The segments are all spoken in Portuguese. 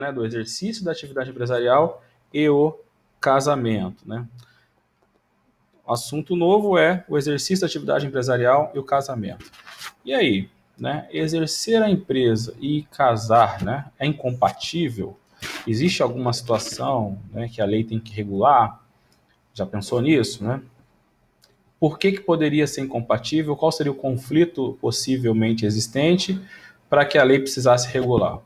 né, do exercício da atividade empresarial e o casamento, né? O assunto novo é o exercício da atividade empresarial e o casamento. E aí, né, exercer a empresa e casar, né, é incompatível? Existe alguma situação, né, que a lei tem que regular? Já pensou nisso, né? Por que poderia ser incompatível? Qual seria o conflito possivelmente existente para que a lei precisasse regular?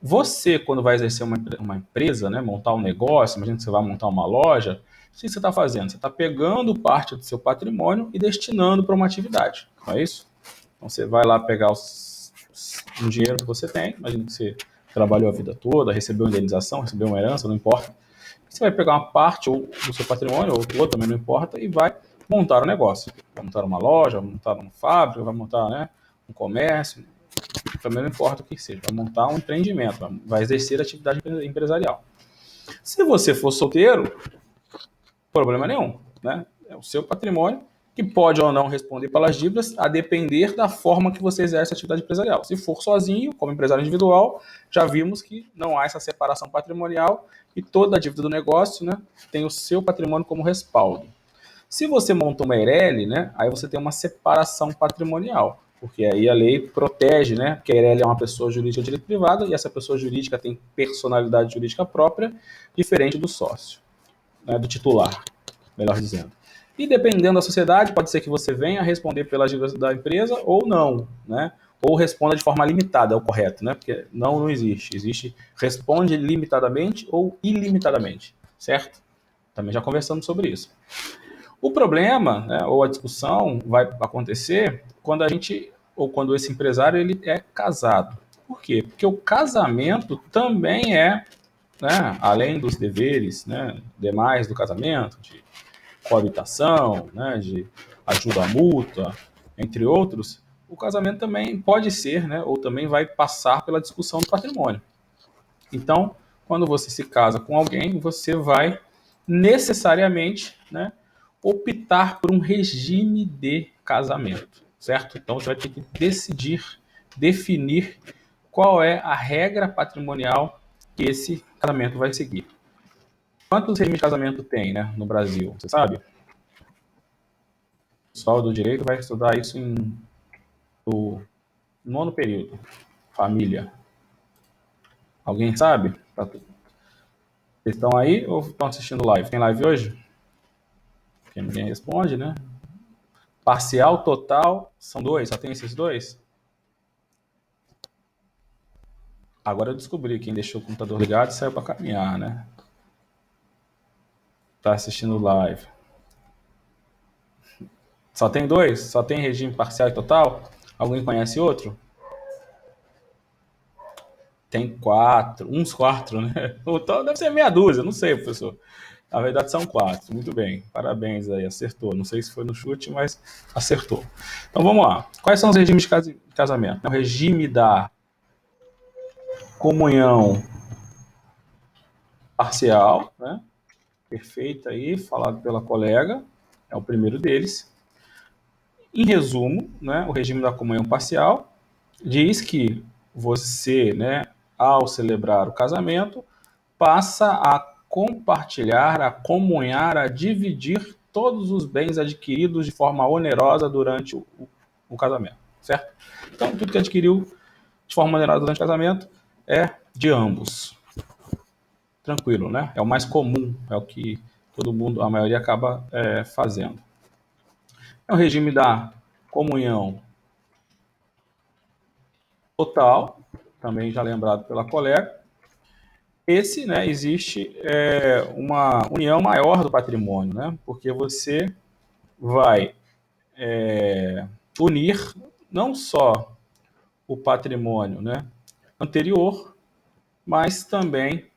Você, quando vai exercer uma empresa, né, montar um negócio, imagina que você vai montar uma loja, o que você está fazendo? Você está pegando parte do seu patrimônio e destinando para uma atividade, não é isso? Então você vai lá pegar um dinheiro que você tem, imagina que você trabalhou a vida toda, recebeu uma indenização, recebeu uma herança, não importa. Você vai pegar uma parte ou do seu patrimônio, ou outro, também não importa, e vai montar um negócio. Vai montar uma loja, vai montar uma fábrica, vai montar, né, um comércio, também não importa o que seja, vai montar um empreendimento, vai exercer atividade empresarial. Se você for solteiro, problema nenhum, né? É o seu patrimônio que pode ou não responder pelas dívidas a depender da forma que você exerce a atividade empresarial. Se for sozinho, como empresário individual, já vimos que não há essa separação patrimonial e toda a dívida do negócio, né, tem o seu patrimônio como respaldo. Se você monta uma EIRELI, né, aí você tem uma separação patrimonial, porque aí a lei protege, né, porque a EIRELI é uma pessoa jurídica de direito privado e essa pessoa jurídica tem personalidade jurídica própria, diferente do sócio, né, do titular, melhor dizendo. E dependendo da sociedade, pode ser que você venha responder pelas dívidas da empresa ou não, né? Ou responda de forma limitada, é o correto, né? Porque não existe. Existe responde limitadamente ou ilimitadamente, certo? Também já conversamos sobre isso. O problema, né, ou a discussão vai acontecer quando a gente, ou quando esse empresário ele é casado. Por quê? Porque o casamento também é, né, além dos deveres, né, demais do casamento, de coabitação, né, de ajuda mútua, entre outros, o casamento também pode ser, né, ou também vai passar pela discussão do patrimônio. Então, quando você se casa com alguém, você vai necessariamente, né, optar por um regime de casamento, certo? Então, você vai ter que definir qual é a regra patrimonial que esse casamento vai seguir. Quantos regimes de casamento tem, né, no Brasil? Você sabe? O pessoal do direito vai estudar isso no nono período. Família. Alguém sabe? Vocês estão aí ou estão assistindo live? Tem live hoje? Porque ninguém responde, né? Parcial, total, são dois, só tem esses dois? Agora eu descobri quem deixou o computador ligado e saiu para caminhar, né? Tá assistindo live. Só tem dois? Só tem regime parcial e total? Alguém conhece outro? Tem quatro, uns quatro, né? Então deve ser meia dúzia, não sei, professor. Na verdade são quatro, muito bem. Parabéns aí, acertou. Não sei se foi no chute, mas acertou. Então vamos lá. Quais são os regimes de casamento? O regime da comunhão parcial, né? Perfeito aí, falado pela colega, é o primeiro deles. Em resumo, né, o regime da comunhão parcial diz que você, né, ao celebrar o casamento, passa a compartilhar, a comunhar, a dividir todos os bens adquiridos de forma onerosa durante o casamento, certo? Então, tudo que adquiriu de forma onerosa durante o casamento é de ambos. Tranquilo, né? É o mais comum, é o que todo mundo, a maioria acaba fazendo. É o regime da comunhão total, também já lembrado pela colega. Esse, né, existe uma união maior do patrimônio, né? Porque você vai unir não só o patrimônio, né, anterior, mas também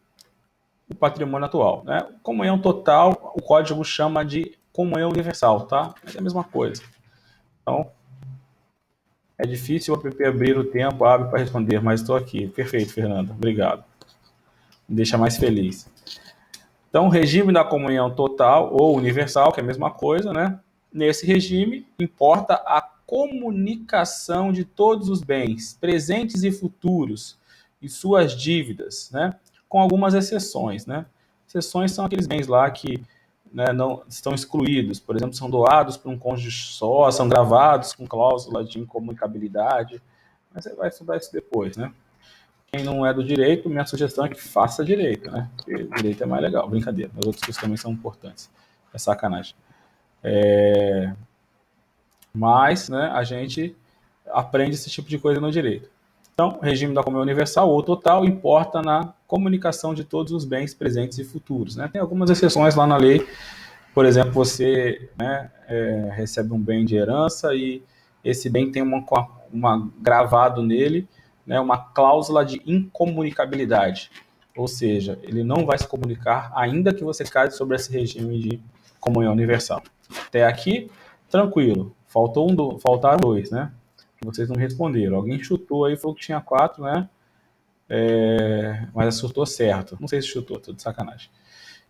o patrimônio atual, né? Comunhão total, o código chama de comunhão universal, tá? É a mesma coisa. Então, é difícil o app abrir o tempo hábil para responder, mas estou aqui. Perfeito, Fernanda. Obrigado. Me deixa mais feliz. Então, o regime da comunhão total ou universal, que é a mesma coisa, né? Nesse regime, importa a comunicação de todos os bens, presentes e futuros, e suas dívidas, né? Com algumas exceções, né? Exceções são aqueles bens lá que, né, não estão excluídos, por exemplo, são doados por um cônjuge só, são gravados com cláusula de incomunicabilidade, mas você vai estudar isso depois, né? Quem não é do direito, minha sugestão é que faça direito, né? Porque direito é mais legal, brincadeira, os outros cursos também são importantes, é sacanagem. Mas, né, a gente aprende esse tipo de coisa no direito. Então, o regime da comunhão universal ou total importa na comunicação de todos os bens presentes e futuros, né? Tem algumas exceções lá na lei. Por exemplo, você, né, recebe um bem de herança e esse bem tem uma gravado nele, né, uma cláusula de incomunicabilidade. Ou seja, ele não vai se comunicar ainda que você case sobre esse regime de comunhão universal. Até aqui, tranquilo. Faltaram dois, né? Que vocês não responderam. Alguém chutou aí, falou que tinha 4, né? Mas acertou certo. Não sei se chutou, tô de sacanagem.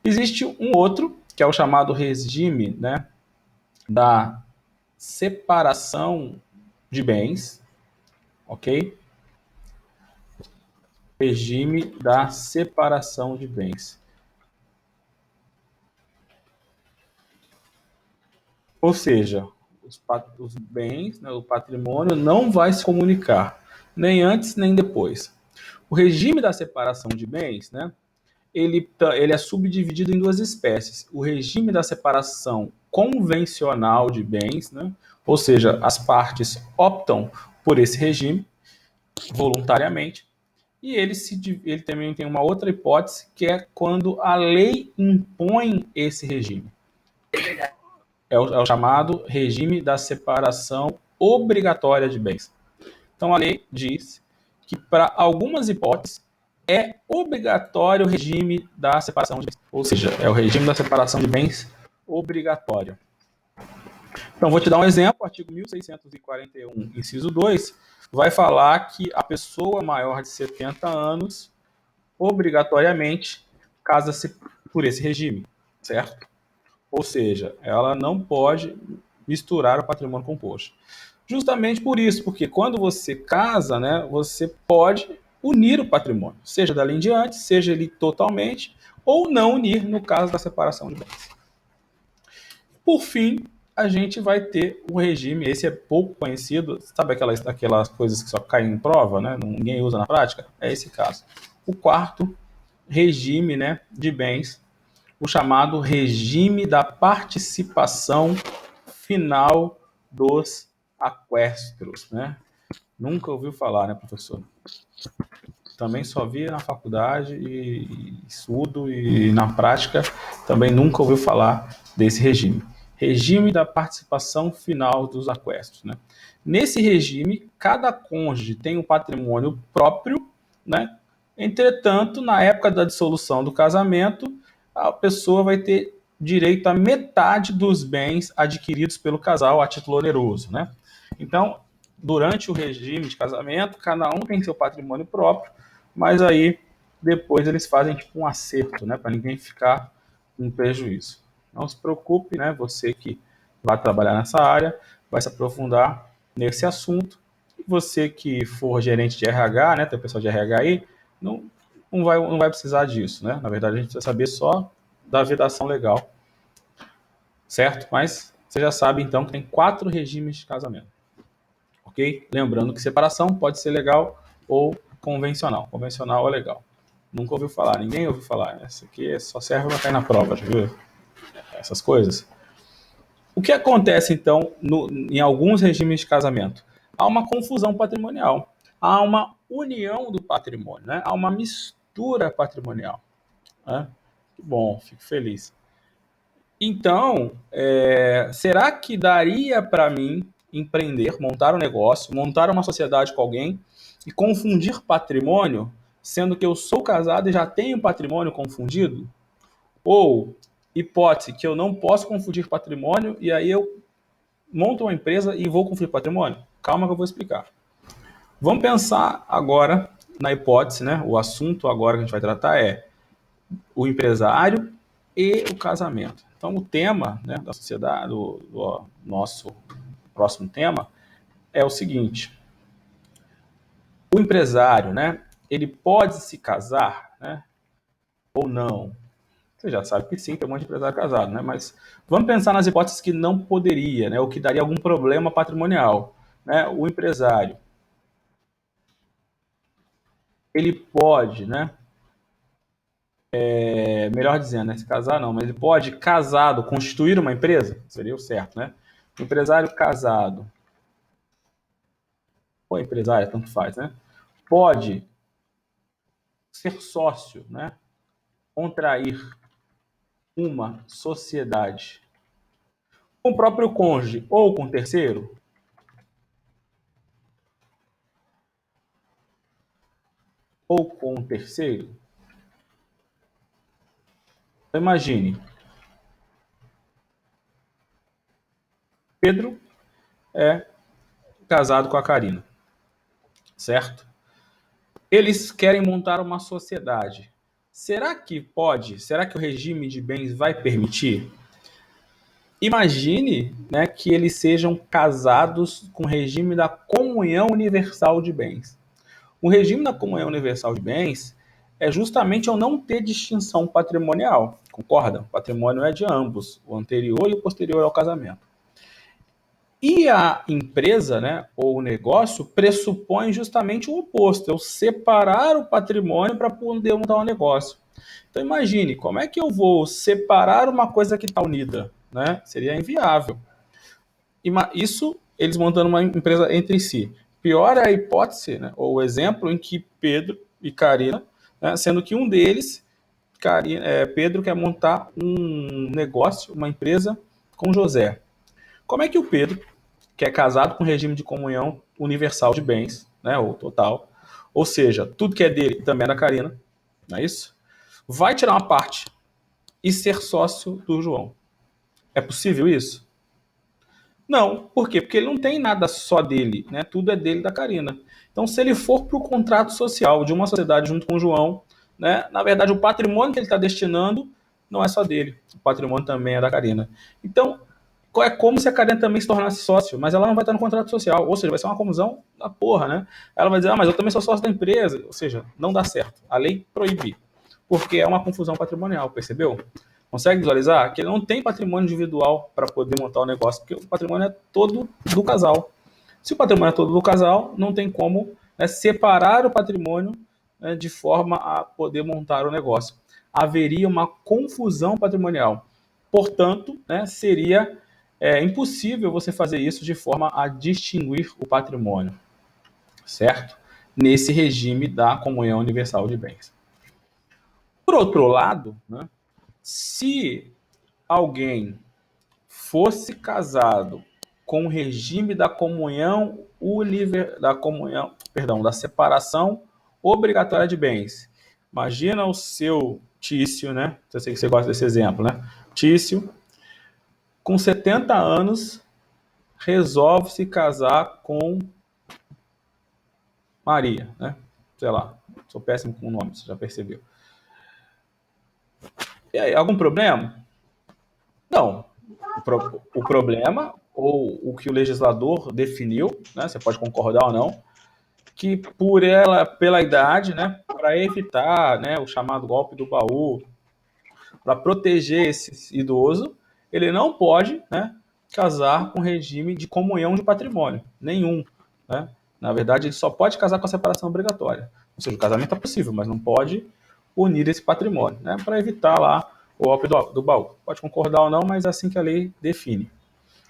Existe um outro, que é o chamado regime, né, da separação de bens, ok? Regime da separação de bens. Ou seja, os bens, né, o patrimônio não vai se comunicar, nem antes nem depois. O regime da separação de bens, né, ele é subdividido em duas espécies. O regime da separação convencional de bens, né, ou seja, as partes optam por esse regime voluntariamente, e ele também tem uma outra hipótese, que é quando a lei impõe esse regime. É o chamado regime da separação obrigatória de bens. Então, a lei diz que, para algumas hipóteses, é obrigatório o regime da separação de bens. Ou seja, é o regime da separação de bens obrigatório. Então, vou te dar um exemplo. O artigo 1641, inciso 2, vai falar que a pessoa maior de 70 anos, obrigatoriamente, casa-se por esse regime, certo? Ou seja, ela não pode misturar o patrimônio composto. Justamente por isso, porque quando você casa, né, você pode unir o patrimônio, seja dali em diante, seja ele totalmente, ou não unir no caso da separação de bens. Por fim, a gente vai ter o regime, esse é pouco conhecido, sabe aquelas coisas que só caem em prova, né, ninguém usa na prática? É esse caso. O quarto regime, né, de bens, o chamado regime da participação final dos aquestos, né? Nunca ouviu falar, né, professor? Também só via na faculdade e estudo e na prática também nunca ouviu falar desse regime. Regime da participação final dos aquestos, né? Nesse regime, cada cônjuge tem um patrimônio próprio, né? Entretanto, na época da dissolução do casamento, a pessoa vai ter direito a metade dos bens adquiridos pelo casal a título oneroso, né? Então, durante o regime de casamento, cada um tem seu patrimônio próprio, mas aí depois eles fazem tipo um acerto, né, para ninguém ficar com prejuízo. Não se preocupe, né, você que vai trabalhar nessa área, vai se aprofundar nesse assunto. E você que for gerente de RH, né, tem o pessoal de RH aí, não vai precisar disso, né? Na verdade, a gente precisa saber só da vedação legal, certo? Mas você já sabe, então, que tem 4 regimes de casamento, ok? Lembrando que separação pode ser legal ou convencional. Convencional é legal. Nunca ouviu falar, ninguém ouviu falar. Essa aqui só serve para cair na prova, já viu? Essas coisas. O que acontece, então, em alguns regimes de casamento? Há uma confusão patrimonial. Há uma união do patrimônio, né? Há uma mistura patrimonial. Né? Que bom, fico feliz. Então, será que daria para mim empreender, montar um negócio, montar uma sociedade com alguém e confundir patrimônio, sendo que eu sou casado e já tenho patrimônio confundido? Ou, hipótese, que eu não posso confundir patrimônio e aí eu monto uma empresa e vou confundir patrimônio? Calma que eu vou explicar. Vamos pensar agora na hipótese, né? O assunto agora que a gente vai tratar é o empresário e o casamento. Então, o tema, né, da sociedade, do nosso próximo tema, é o seguinte: o empresário, né, ele pode se casar, né? Ou não? Você já sabe que sim, tem um monte de empresário casado, né? Mas vamos pensar nas hipóteses que não poderia, né? Ou que daria algum problema patrimonial, né? O empresário, ele pode, né? Melhor dizendo, né? Se casar não, mas ele pode, casado, constituir uma empresa? Seria o certo, né? O empresário casado, ou empresária, tanto faz, né? Pode ser sócio, né? Contrair uma sociedade com o próprio cônjuge ou com terceiro, ou com um terceiro. Então, imagine, Pedro é casado com a Karina, certo? Eles querem montar uma sociedade. Será que pode? Será que o regime de bens vai permitir? Imagine, né, que eles sejam casados com o regime da comunhão universal de bens. O regime da comunhão universal de bens é justamente eu não ter distinção patrimonial. Concorda? O patrimônio é de ambos, o anterior e o posterior ao casamento. E a empresa, né, ou o negócio, pressupõe justamente o oposto, eu separar o patrimônio para poder montar um negócio. Então imagine, como é que eu vou separar uma coisa que está unida? Né? Seria inviável. Isso eles montando uma empresa entre si. Pior é a hipótese, né, ou o exemplo em que Pedro e Karina, né, sendo que um deles, Pedro, quer montar um negócio, uma empresa com José. Como é que o Pedro, que é casado com regime de comunhão universal de bens, né, ou total, ou seja, tudo que é dele também é da Karina, não é isso? Vai tirar uma parte e ser sócio do João. É possível isso? Não. Por quê? Porque ele não tem nada só dele, né? Tudo é dele e da Karina. Então, se ele for para o contrato social de uma sociedade junto com o João, né, na verdade, o patrimônio que ele está destinando não é só dele. O patrimônio também é da Karina. Então, é como se a Karina também se tornasse sócio, mas ela não vai estar no contrato social. Ou seja, vai ser uma confusão da porra, né? Ela vai dizer, mas eu também sou sócio da empresa. Ou seja, não dá certo. A lei proíbe. Porque é uma confusão patrimonial, percebeu? Consegue visualizar que ele não tem patrimônio individual para poder montar o negócio, porque o patrimônio é todo do casal. Se o patrimônio é todo do casal, não tem como, né, separar o patrimônio, né, de forma a poder montar o negócio. Haveria uma confusão patrimonial. Portanto, né, seria impossível você fazer isso de forma a distinguir o patrimônio, certo? Nesse regime da comunhão universal de bens. Por outro lado, né, se alguém fosse casado com o regime da da separação obrigatória de bens. Imagina o seu Tício, né? Eu sei que você gosta desse exemplo, né? Tício, com 70 anos, resolve se casar com Maria, né? Sei lá, sou péssimo com o nome, você já percebeu. E aí, algum problema? Não. O problema, ou o que o legislador definiu, né, você pode concordar ou não, que pela idade, né, para evitar, né, o chamado golpe do baú, para proteger esse idoso, ele não pode, né, casar com regime de comunhão de patrimônio, nenhum. Né? Na verdade, ele só pode casar com a separação obrigatória. Ou seja, o casamento é possível, mas não pode unir esse patrimônio, né, para evitar lá o golpe do baú. Pode concordar ou não, mas é assim que a lei define.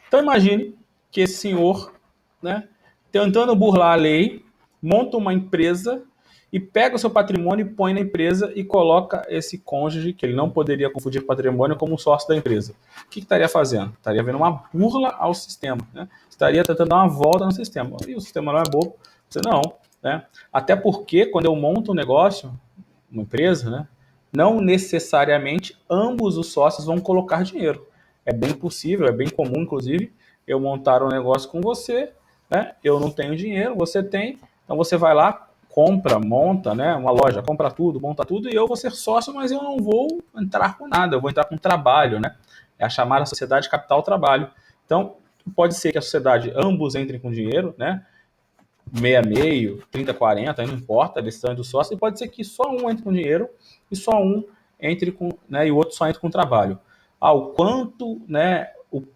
Então imagine que esse senhor, né, tentando burlar a lei, monta uma empresa e pega o seu patrimônio e põe na empresa e coloca esse cônjuge, que ele não poderia confundir patrimônio, como sócio da empresa. O que estaria fazendo? Estaria havendo uma burla ao sistema. Né? Estaria tentando dar uma volta no sistema. E o sistema não é bobo. Você não. Né? Até porque, quando eu monto um negócio, uma empresa, né, não necessariamente ambos os sócios vão colocar dinheiro. É bem possível, é bem comum, inclusive, eu montar um negócio com você, né? Eu não tenho dinheiro, você tem, então você vai lá, compra, monta, né? Uma loja, compra tudo, monta tudo, e eu vou ser sócio, mas eu não vou entrar com nada, eu vou entrar com trabalho, né? É a chamada sociedade capital trabalho. Então, pode ser que a sociedade, ambos entrem com dinheiro, né? meia-meio, 30-40, não importa, a decisão é do sócio, e pode ser que só um entre com dinheiro e só um entre com, né, e o outro só entre com trabalho. O quanto, né,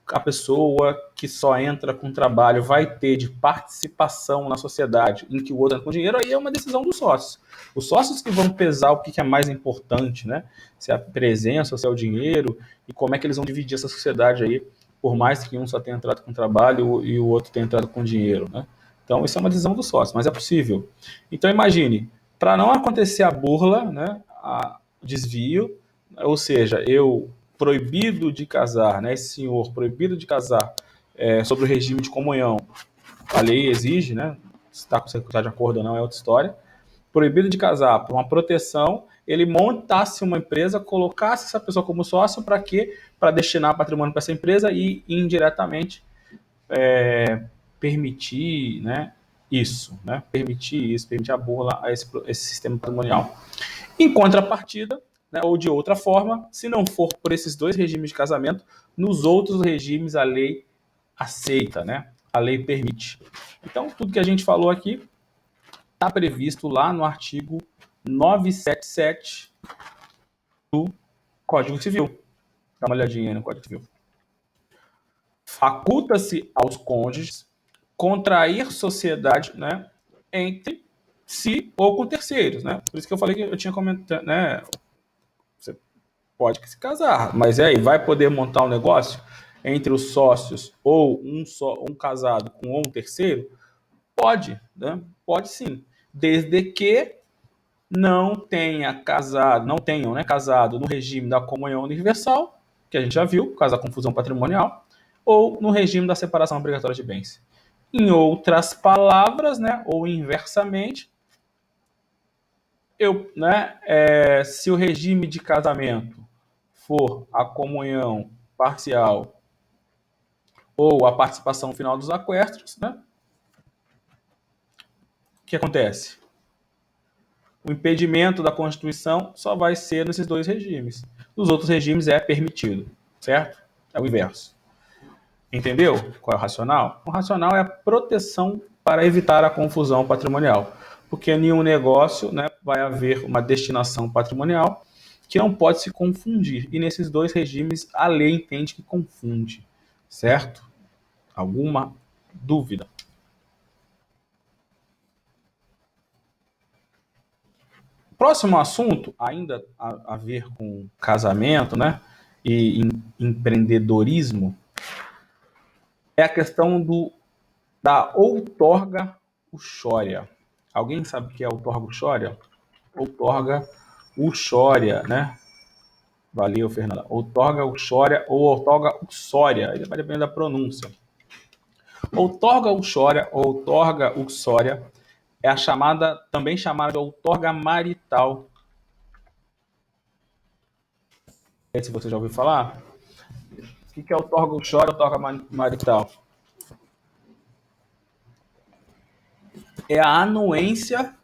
a pessoa que só entra com trabalho vai ter de participação na sociedade em que o outro entra com dinheiro, aí é uma decisão dos sócios. Os sócios que vão pesar o que é mais importante, né? Se é a presença ou se é o dinheiro, e como é que eles vão dividir essa sociedade aí, por mais que um só tenha entrado com trabalho e o outro tenha entrado com dinheiro, né? Então, isso é uma decisão do sócio, mas é possível. Então, imagine, para não acontecer a burla, né, o desvio, ou seja, eu proibido de casar, né, esse senhor proibido de casar sobre o regime de comunhão, a lei exige, né, se está de acordo ou não é outra história, proibido de casar por uma proteção, ele montasse uma empresa, colocasse essa pessoa como sócio, para quê? Para destinar patrimônio para essa empresa e indiretamente permitir, né, isso, né, permitir a burla a esse sistema patrimonial. Em contrapartida, né, ou de outra forma, se não for por esses dois regimes de casamento, nos outros regimes a lei aceita, né, a lei permite. Então, tudo que a gente falou aqui está previsto lá no artigo 977 do Código Civil. Dá uma olhadinha aí no Código Civil. Faculta-se aos cônjuges contrair sociedade, né, entre si ou com terceiros, né? Por isso que eu falei que eu tinha comentado, né? Você pode se casar, mas aí vai poder montar um negócio entre os sócios ou um casado com um terceiro? Pode, né? Pode sim, desde que não tenham, né, casado no regime da comunhão universal, que a gente já viu, por causa da confusão patrimonial, ou no regime da separação obrigatória de bens. Em outras palavras, né, ou inversamente, se o regime de casamento for a comunhão parcial ou a participação final dos aquestos, né, o que acontece? O impedimento da Constituição só vai ser nesses dois regimes. Nos outros regimes é permitido, certo? É o inverso. Entendeu qual é o racional? O racional é a proteção para evitar a confusão patrimonial. Porque em nenhum negócio, né, vai haver uma destinação patrimonial que não pode se confundir. E nesses dois regimes a lei entende que confunde, certo? Alguma dúvida? Próximo assunto, ainda a ver com casamento, né, e empreendedorismo, é a questão da outorga uxória. Alguém sabe o que é outorga uxória? Outorga uxória, né? Valeu, Fernanda. Outorga uxória ou outorga uxória, vai depender da pronúncia. Outorga uxória ou outorga uxória é a chamada, também chamada de outorga marital. Se você já ouviu falar, o que é outorga uxória ou outorga marital? É a anuência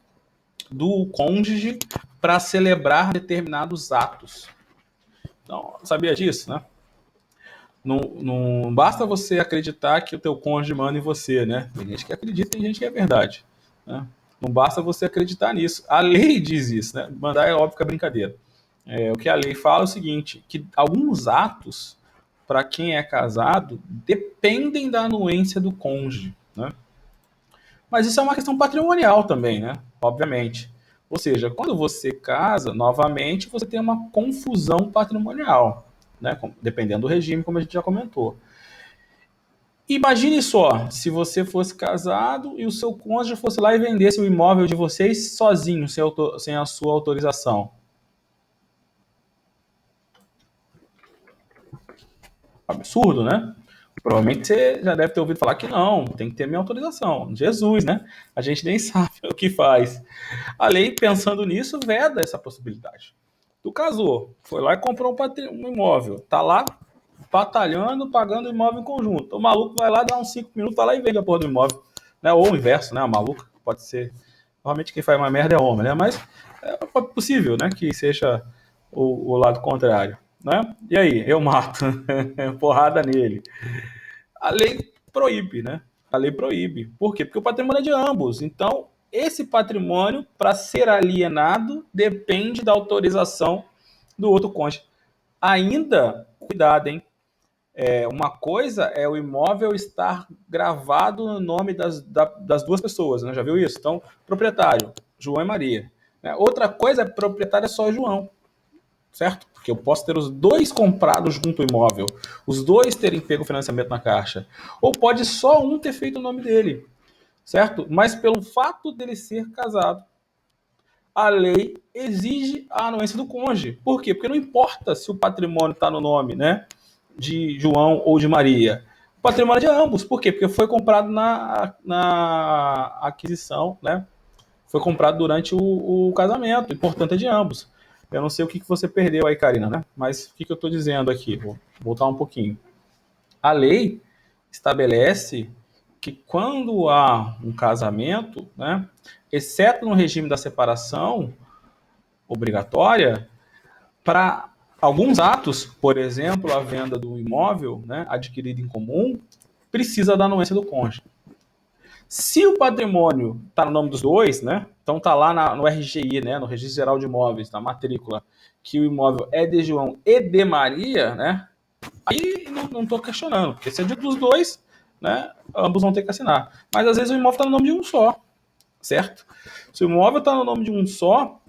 do cônjuge para celebrar determinados atos. Então, sabia disso, né? Não basta você acreditar que o teu cônjuge manda em você, né? Tem gente que acredita, tem gente que é verdade, né? Não basta você acreditar nisso. A lei diz isso, né? Mandar é óbvio que é brincadeira. O que a lei fala é o seguinte, que alguns atos, para quem é casado, dependem da anuência do cônjuge, né? Mas isso é uma questão patrimonial também, né? Obviamente. Ou seja, quando você casa, novamente, você tem uma confusão patrimonial, né? Dependendo do regime, como a gente já comentou. Imagine só, se você fosse casado e o seu cônjuge fosse lá e vendesse o imóvel de vocês sozinho, sem a sua autorização. Absurdo, né? Provavelmente você já deve ter ouvido falar que não, tem que ter minha autorização. Jesus, né? A gente nem sabe o que faz. A lei, pensando nisso, veda essa possibilidade. Tu casou, foi lá e comprou um imóvel, tá lá batalhando, pagando o imóvel em conjunto. O maluco vai lá, dá uns 5 minutos, vai lá e vende a porra do imóvel. Né? Ou o inverso, né? A maluca, pode ser. Normalmente quem faz uma merda é homem, né? Mas é possível, né? Que seja o lado contrário. Né? E aí, eu mato. Porrada nele. A lei proíbe, né? A lei proíbe. Por quê? Porque o patrimônio é de ambos. Então, esse patrimônio, para ser alienado, depende da autorização do outro cônjuge. Ainda, cuidado, hein? Uma coisa é o imóvel estar gravado no nome das duas pessoas, né? Já viu isso? Então, proprietário, João e Maria. Outra coisa é proprietário é só João, certo? Porque eu posso ter os dois comprados junto ao imóvel, os dois terem pego o financiamento na Caixa. Ou pode só um ter feito o nome dele, certo? Mas pelo fato dele ser casado, a lei exige a anuência do cônjuge. Por quê? Porque não importa se o patrimônio está no nome, né, de João ou de Maria. O patrimônio é de ambos. Por quê? Porque foi comprado na aquisição, né? Foi comprado durante o casamento. O importante é de ambos. Eu não sei o que você perdeu aí, Karina, né? Mas o que eu estou dizendo aqui? Vou voltar um pouquinho. A lei estabelece que quando há um casamento, né, exceto no regime da separação obrigatória, para alguns atos, por exemplo, a venda do imóvel, né, adquirido em comum, precisa da anuência do cônjuge. Se o patrimônio está no nome dos dois, né, então está lá no RGI, né, no Registro Geral de Imóveis, na matrícula, que o imóvel é de João e de Maria, né, aí não estou questionando, porque se é dos dois, né, ambos vão ter que assinar. Mas às vezes o imóvel está no nome de um só, certo? Se o imóvel está no nome de um só,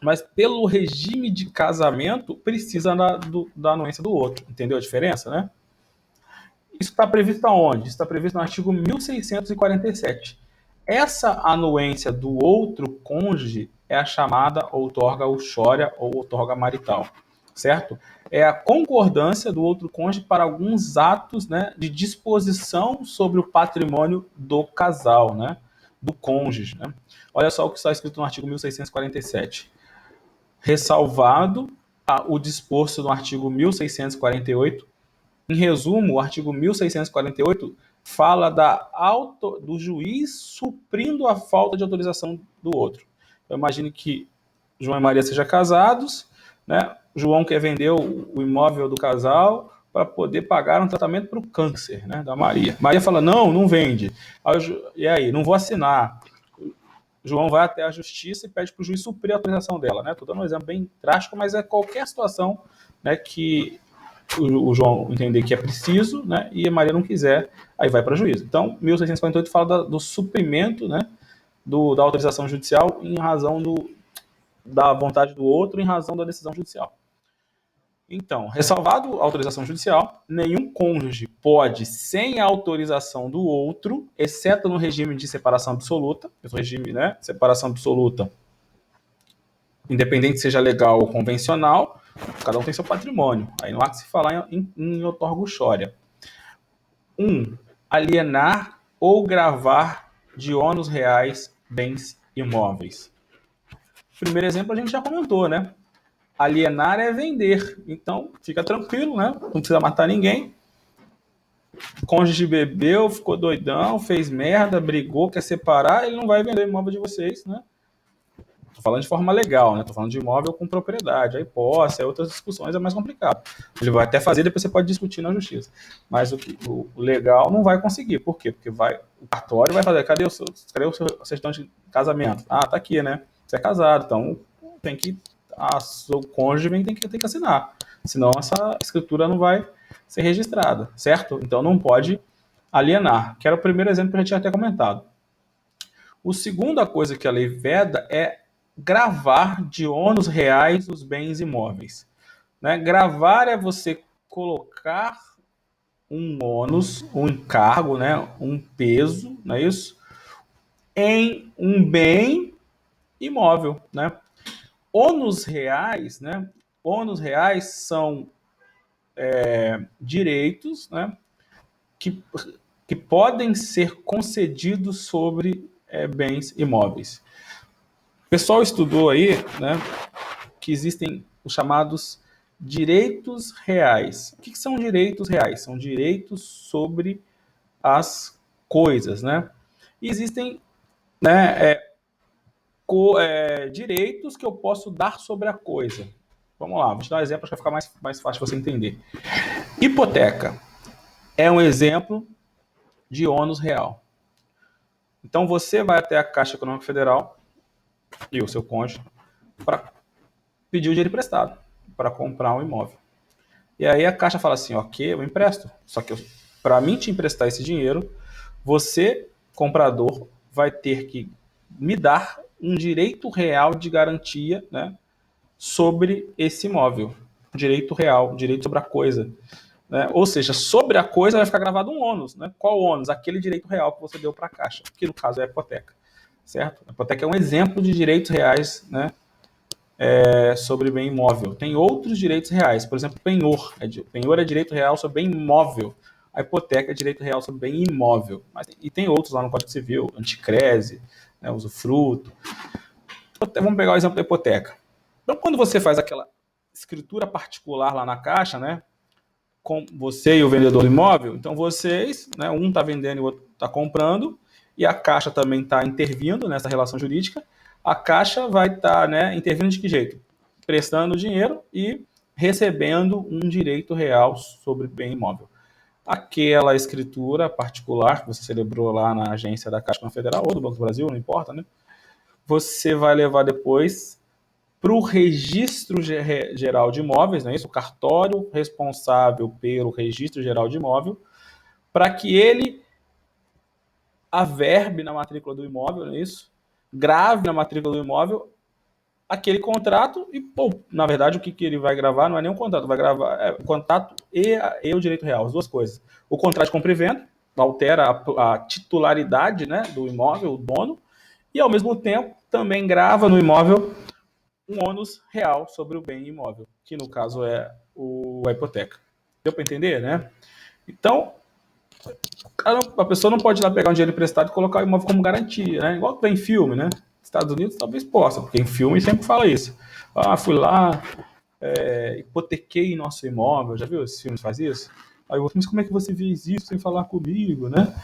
mas pelo regime de casamento, precisa da anuência do outro. Entendeu a diferença, né? Isso está previsto aonde? Isso está previsto no artigo 1647. Essa anuência do outro cônjuge é a chamada outorga uxória ou outorga marital, certo? É a concordância do outro cônjuge para alguns atos, né, de disposição sobre o patrimônio do casal, né, do cônjuge. Né? Olha só o que está escrito no artigo 1647. Ressalvado o disposto no artigo 1648. Em resumo, o artigo 1648 fala do juiz suprindo a falta de autorização do outro. Eu imagino que João e Maria sejam casados, né? João quer vender o imóvel do casal para poder pagar um tratamento para o câncer, né, da Maria. Maria fala, não vende. E aí, não vou assinar. João vai até a justiça e pede para o juiz suprir a autorização dela. Né? Estou dando um exemplo bem drástico, mas é qualquer situação, né, que o João entender que é preciso, né, e a Maria não quiser, aí vai para o juízo. Então, 1648 fala do suprimento, né, da autorização judicial em razão da vontade do outro, em razão da decisão judicial. Então, ressalvado a autorização judicial, nenhum cônjuge pode, sem a autorização do outro, exceto no regime de separação absoluta, esse regime, né, separação absoluta, independente seja legal ou convencional, cada um tem seu patrimônio. Aí não há que se falar em outorga uxória. 1. Alienar ou gravar de ônus reais bens imóveis. Primeiro exemplo a gente já comentou, né? Alienar é vender. Então, fica tranquilo, né? Não precisa matar ninguém. O cônjuge bebeu, ficou doidão, fez merda, brigou, quer separar, ele não vai vender o imóvel de vocês, né? Tô falando de forma legal, né? Tô falando de imóvel com propriedade. Aí posse, outras discussões é mais complicado. Ele vai até fazer, depois você pode discutir na justiça. Mas o legal não vai conseguir. Por quê? Porque o cartório vai fazer, cadê o seu certidão de casamento? Ah, tá aqui, né? Você é casado, então tem que seu cônjuge tem que assinar. Senão essa escritura não vai ser registrada, certo? Então não pode alienar, que era o primeiro exemplo que a gente tinha até comentado. A segunda coisa que a lei veda é gravar de ônus reais os bens imóveis. Né? Gravar é você colocar um ônus, um encargo, né? Um peso, não é isso? Em um bem imóvel, né? Ônus reais, né? Ônus reais são direitos, né? Que podem ser concedidos sobre bens imóveis. O pessoal estudou aí, né, que existem os chamados direitos reais. O que são direitos reais? São direitos sobre as coisas, né? E existem, né, direitos que eu posso dar sobre a coisa. Vamos lá, vou te dar um exemplo para ficar mais fácil você entender. Hipoteca é um exemplo de ônus real. Então você vai até a Caixa Econômica Federal e o seu cônjuge para pedir o dinheiro emprestado para comprar um imóvel. E aí a Caixa fala assim, ok, eu empresto. Só que para mim te emprestar esse dinheiro, você, comprador, vai ter que me dar um direito real de garantia, né, sobre esse imóvel. Direito real, direito sobre a coisa. Né? Ou seja, sobre a coisa vai ficar gravado um ônus. Né? Qual ônus? Aquele direito real que você deu para a Caixa, que no caso é a hipoteca. Certo? A hipoteca é um exemplo de direitos reais, né, sobre bem imóvel. Tem outros direitos reais, por exemplo, penhor. Penhor é direito real sobre bem imóvel. A hipoteca é direito real sobre bem imóvel. E tem outros lá no Código Civil, anticrese, né, usufruto. Vamos pegar o exemplo da hipoteca. Então, quando você faz aquela escritura particular lá na Caixa, né, com você e o vendedor do imóvel, então vocês, né, um está vendendo e o outro está comprando, e a Caixa também está intervindo nessa relação jurídica. A Caixa vai estar, né, intervindo de que jeito? Prestando dinheiro e recebendo um direito real sobre bem imóvel. Aquela escritura particular que você celebrou lá na agência da Caixa Federal ou do Banco do Brasil, não importa, né? Você vai levar depois para o Registro Geral de Imóveis, não é isso? O cartório responsável pelo Registro Geral de Imóvel, para que ele averbe na matrícula do imóvel, não é isso? Grave na matrícula do imóvel aquele contrato e, pô, na verdade, o que ele vai gravar não é nem um contrato, vai gravar o contrato e o direito real, as duas coisas. O contrato de compra e venda altera a titularidade, né, do imóvel, o dono, e, ao mesmo tempo, também grava no imóvel um ônus real sobre o bem imóvel, que no caso é a hipoteca. Deu para entender, né? Então, a pessoa não pode ir lá pegar um dinheiro emprestado e colocar o imóvel como garantia, né? Igual tem em filme, né? Estados Unidos talvez possa, porque em filme sempre fala isso. Ah, fui lá, hipotequei nosso imóvel. Já viu esses filmes que faz isso? Aí eu vou, mas como é que você fez isso sem falar comigo, né?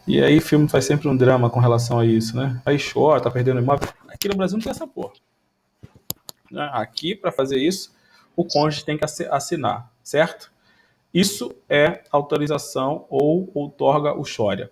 E aí o filme faz sempre um drama com relação a isso, né? Aí chora, tá perdendo o imóvel. Aqui no Brasil não tem essa porra. Aqui, para fazer isso, o cônjuge tem que assinar, certo? Isso é autorização ou outorga uxória.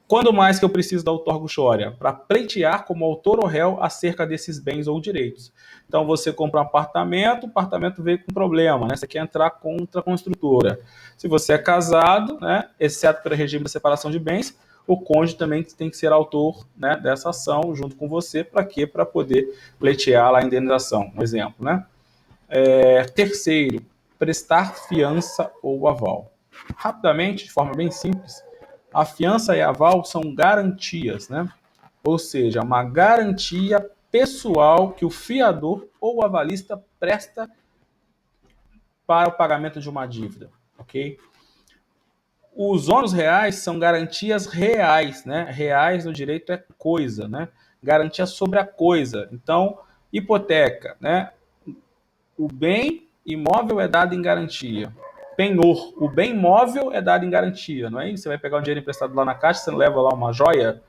Quando mais que eu preciso da outorga uxória? Para pleitear como autor ou réu acerca desses bens ou direitos. Então, você compra um apartamento, o apartamento veio com problema, né? Você quer entrar contra a construtora. Se você é casado, né, exceto pelo regime de separação de bens, o cônjuge também tem que ser autor, né, dessa ação junto com você. Para quê? Para poder pleitear lá a indenização. Um exemplo, né? Terceiro, prestar fiança ou aval. Rapidamente, de forma bem simples, a fiança e aval são garantias, né? Ou seja, uma garantia pessoal que o fiador ou o avalista presta para o pagamento de uma dívida, ok? Os ônus reais são garantias reais, né? Reais no direito é coisa, né? Garantia sobre a coisa. Então, hipoteca, né? O bem imóvel é dado em garantia. Penhor, o bem móvel é dado em garantia, não é isso? Você vai pegar um dinheiro emprestado lá na caixa, você leva lá uma joia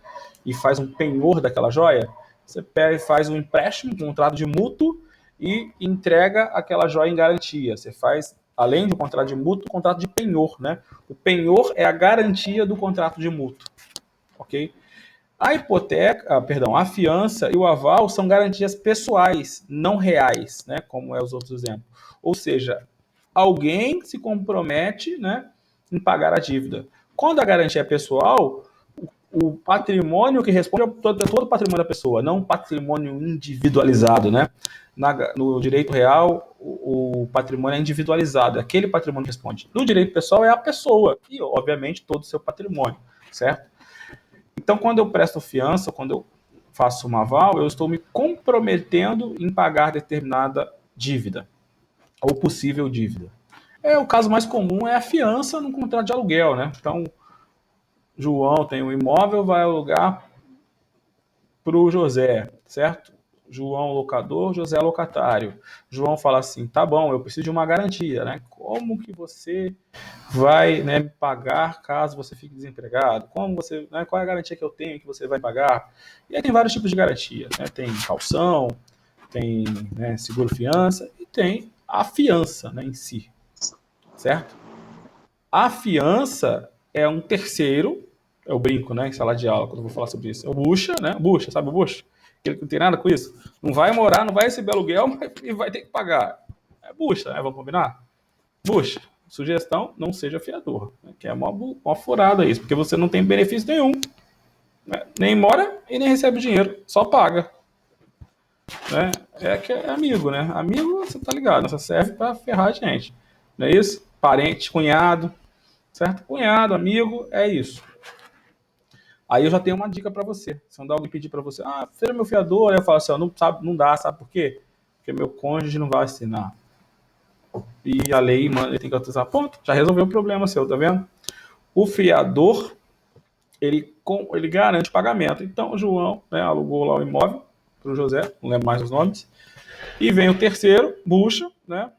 e faz um penhor daquela joia. Você pega e faz um empréstimo, um contrato de mútuo e entrega aquela joia em garantia. Você faz, além do contrato de mútuo, o contrato de penhor, né? O penhor é a garantia do contrato de mútuo, ok? A hipoteca, a fiança e o aval são garantias pessoais, não reais, né, como é os outros exemplos. Ou seja, alguém se compromete, né, em pagar a dívida. Quando a garantia é pessoal, o patrimônio que responde é todo o patrimônio da pessoa, não patrimônio individualizado, né? No direito real, o patrimônio é individualizado, aquele patrimônio que responde. No direito pessoal é a pessoa e, obviamente, todo o seu patrimônio, certo? Então, quando eu presto fiança, quando eu faço uma aval, eu estou me comprometendo em pagar determinada dívida ou possível dívida. O caso mais comum é a fiança num contrato de aluguel, né? Então, João tem um imóvel, vai alugar para o José, certo? João locador, José locatário. João fala assim, tá bom, eu preciso de uma garantia, né? Como que você vai, né, pagar caso você fique desempregado? Como você, né, qual é a garantia que eu tenho que você vai pagar? E aí tem vários tipos de garantia, né? Tem calção, tem, né, seguro-fiança e tem a fiança, né, em si, certo? A fiança é um terceiro, Eu brinco, né, em sala de aula, quando eu vou falar sobre isso. É o bucha, né? Bucha, sabe o bucha? Aquele que não tem nada com isso. Não vai morar, não vai receber aluguel, mas vai ter que pagar. É bucha, né? Vamos combinar? Bucha. Sugestão, não seja fiador. Né? Que é uma furada isso, porque você não tem benefício nenhum. Né? Nem mora e nem recebe dinheiro, só paga. Né? É que é amigo, né? Amigo, você tá ligado, só serve pra ferrar a gente. Não é isso? Parente, cunhado, certo? Cunhado, amigo, é isso. Aí eu já tenho uma dica para você. Se não dá alguém pedir para você, seja meu fiador, aí eu falo assim, ó, não, sabe, não dá, sabe por quê? Porque meu cônjuge não vai assinar. E a lei, mano, ele tem que autorizar. Ponto, já resolveu o problema seu, tá vendo? O fiador, ele garante o pagamento. Então o João, né, alugou lá o imóvel para o José, não lembro mais os nomes. E vem o terceiro, bucha, né?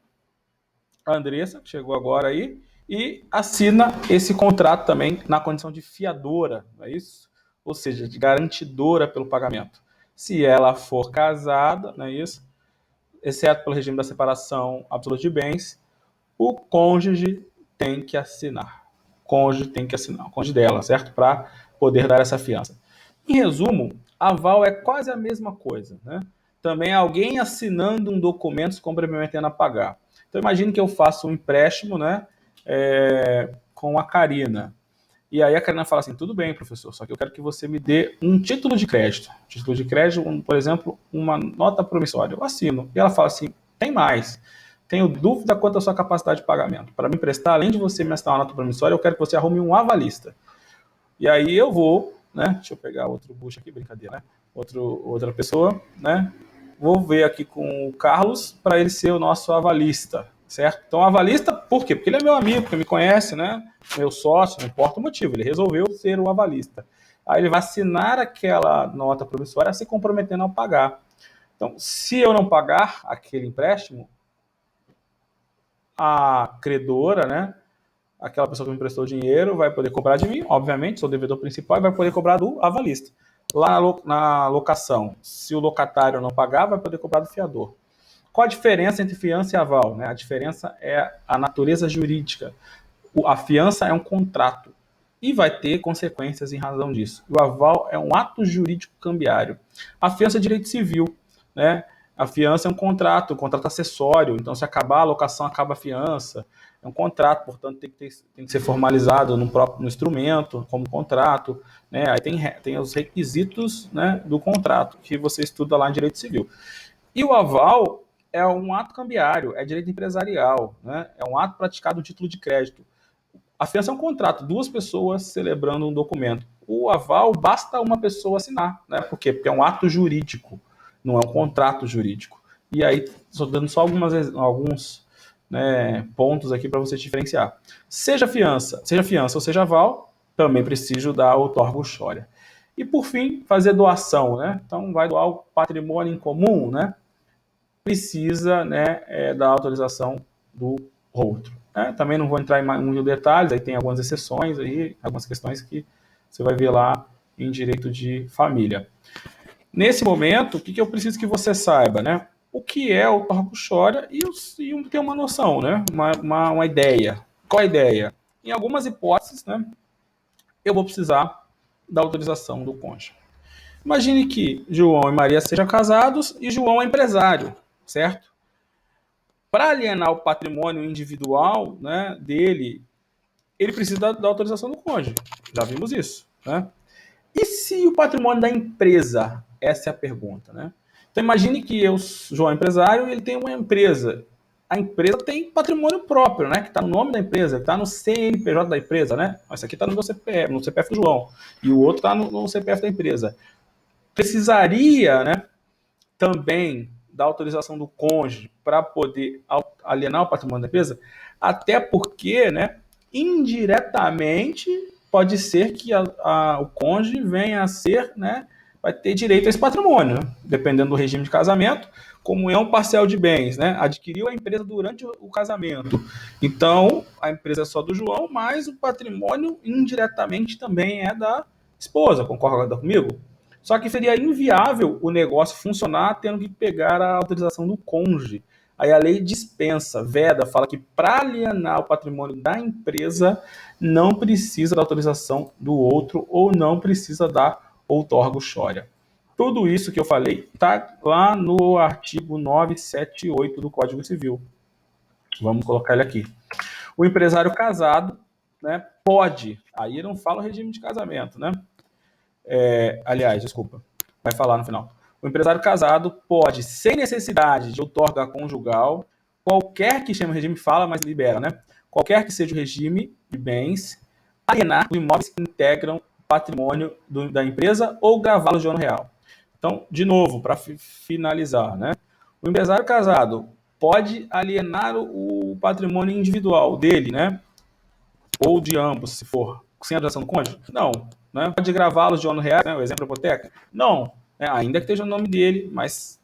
A Andressa, que chegou agora aí, e assina esse contrato também na condição de fiadora, não é isso? Ou seja, de garantidora pelo pagamento. Se ela for casada, não é isso? Exceto pelo regime da separação absoluta de bens, o cônjuge tem que assinar. O cônjuge tem que assinar, o cônjuge dela, certo? Para poder dar essa fiança. Em resumo, aval é quase a mesma coisa, né? Também alguém assinando um documento se comprometendo a pagar. Então imagine que eu faço um empréstimo, né, com a Karina. E aí a Karina fala assim, tudo bem, professor, só que eu quero que você me dê um título de crédito. Título de crédito, por exemplo, uma nota promissória. Eu assino. E ela fala assim, tem mais. Tenho dúvida quanto à sua capacidade de pagamento. Para me emprestar, além de você me assinar uma nota promissória, eu quero que você arrume um avalista. E aí eu vou, né? Deixa eu pegar outro bucho aqui, brincadeira, né? Outra pessoa, né? Vou ver aqui com o Carlos para ele ser o nosso avalista, certo? Então, avalista, por quê? Porque ele é meu amigo, porque me conhece, né? Meu sócio, não importa o motivo, ele resolveu ser o avalista. Aí ele vai assinar aquela nota promissória se comprometendo a pagar. Então, se eu não pagar aquele empréstimo, a credora, né? Aquela pessoa que me emprestou dinheiro vai poder cobrar de mim, obviamente, sou o devedor principal, e vai poder cobrar do avalista. Lá na locação, se o locatário não pagar, vai poder cobrar do fiador. Qual a diferença entre fiança e aval? Né? A diferença é a natureza jurídica. A fiança é um contrato e vai ter consequências em razão disso. O aval é um ato jurídico cambiário. A fiança é direito civil, né? A fiança é um contrato acessório. Então, se acabar a locação, acaba a fiança. É um contrato, portanto, tem que ser formalizado no instrumento, como contrato. Né? Aí tem os requisitos, né, do contrato, que você estuda lá em direito civil. E o aval é um ato cambiário, é direito empresarial, né? É um ato praticado no título de crédito. A fiança é um contrato, duas pessoas celebrando um documento. O aval basta uma pessoa assinar, né? Por quê? Porque é um ato jurídico, não é um contrato jurídico. E aí, estou dando só alguns, né, pontos aqui para você diferenciar. Seja fiança ou seja aval, também preciso da outorga uxória. E por fim, fazer doação, né? Então vai doar o patrimônio em comum, né? Precisa, né, da autorização do outro. Né? Também não vou entrar em muitos detalhes, aí tem algumas exceções, aí, algumas questões que você vai ver lá em direito de família. Nesse momento, o que eu preciso que você saiba? Né? O que é o torco-chora e ter uma noção, né? Uma ideia. Qual a ideia? Em algumas hipóteses, né, eu vou precisar da autorização do cônjuge. Imagine que João e Maria sejam casados e João é empresário, certo? Para alienar o patrimônio individual, né, dele, ele precisa da autorização do cônjuge. Já vimos isso. Né? E se o patrimônio da empresa? Essa é a pergunta. Né? Então imagine que eu, João, empresário, e ele tem uma empresa. A empresa tem patrimônio próprio, né? Que está no nome da empresa, que está no CNPJ da empresa, né? Esse aqui está no meu CPF, no CPF do João, e o outro está no CPF da empresa. Precisaria, né, também da autorização do cônjuge para poder alienar o patrimônio da empresa, até porque, né, indiretamente pode ser que o cônjuge venha a ser, né, vai ter direito a esse patrimônio, né, dependendo do regime de casamento, comunhão parcial de bens, né, adquiriu a empresa durante o casamento. Então, a empresa é só do João, mas o patrimônio indiretamente também é da esposa, concorda comigo? Só que seria inviável o negócio funcionar tendo que pegar a autorização do cônjuge. Aí a lei dispensa, veda, fala que para alienar o patrimônio da empresa não precisa da autorização do outro ou não precisa da outorga Shoria. Tudo isso que eu falei está lá no artigo 978 do Código Civil. Vamos colocar ele aqui. O empresário casado, né, pode, aí não fala o regime de casamento, né? Aliás, desculpa, vai falar no final. O empresário casado pode, sem necessidade de outorga conjugal, qualquer que chame o regime, fala, mas libera, né? Qualquer que seja o regime de bens, alienar os imóveis que integram o patrimônio da empresa ou gravá-los de honra real. Então, de novo, para finalizar, né? O empresário casado pode alienar o patrimônio individual dele, né? Ou de ambos, se for sem autorização do cônjuge? Não. Né? Pode gravá-los de honra real, né? O exemplo da hipoteca? Não. Ainda que esteja o nome dele, mas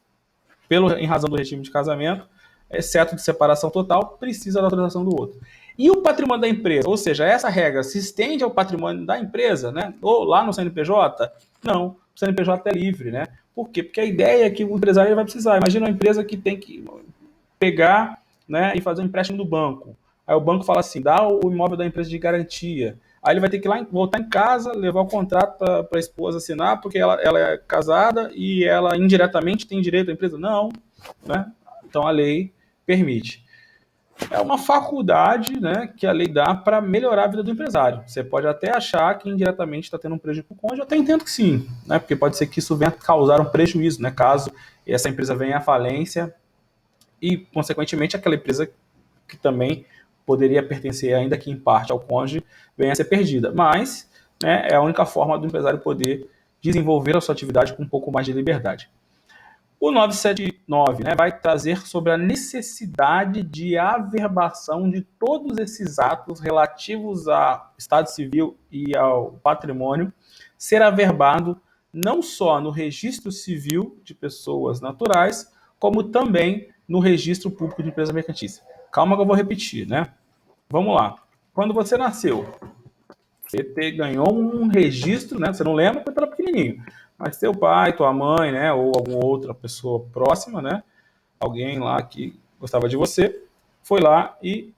em razão do regime de casamento, exceto de separação total, precisa da autorização do outro. E o patrimônio da empresa? Ou seja, essa regra se estende ao patrimônio da empresa, né? Ou lá no CNPJ? Não, o CNPJ é livre, né? Por quê? Porque a ideia é que o empresário vai precisar. Imagina uma empresa que tem que pegar, né, e fazer um empréstimo do banco. Aí o banco fala assim, dá o imóvel da empresa de garantia. Aí ele vai ter que ir lá, voltar em casa, levar o contrato para a esposa assinar, porque ela é casada e ela indiretamente tem direito à empresa? Não. Né? Então a lei permite. É uma faculdade, né, que a lei dá para melhorar a vida do empresário. Você pode até achar que indiretamente está tendo um prejuízo para o cônjuge, eu até entendo que sim, né, porque pode ser que isso venha causar um prejuízo, né, caso essa empresa venha à falência e, consequentemente, aquela empresa que também poderia pertencer, ainda que em parte, ao cônjuge, venha a ser perdida. Mas, né, é a única forma do empresário poder desenvolver a sua atividade com um pouco mais de liberdade. O 979, né, vai trazer sobre a necessidade de averbação de todos esses atos relativos ao Estado Civil e ao patrimônio ser averbado não só no registro civil de pessoas naturais, como também no registro público de empresa mercantil. Calma que eu vou repetir, né? Vamos lá. Quando você nasceu, você ganhou um registro, né? Você não lembra porque era pequenininho. Mas seu pai, tua mãe, né? Ou alguma outra pessoa próxima, né? Alguém lá que gostava de você, foi lá e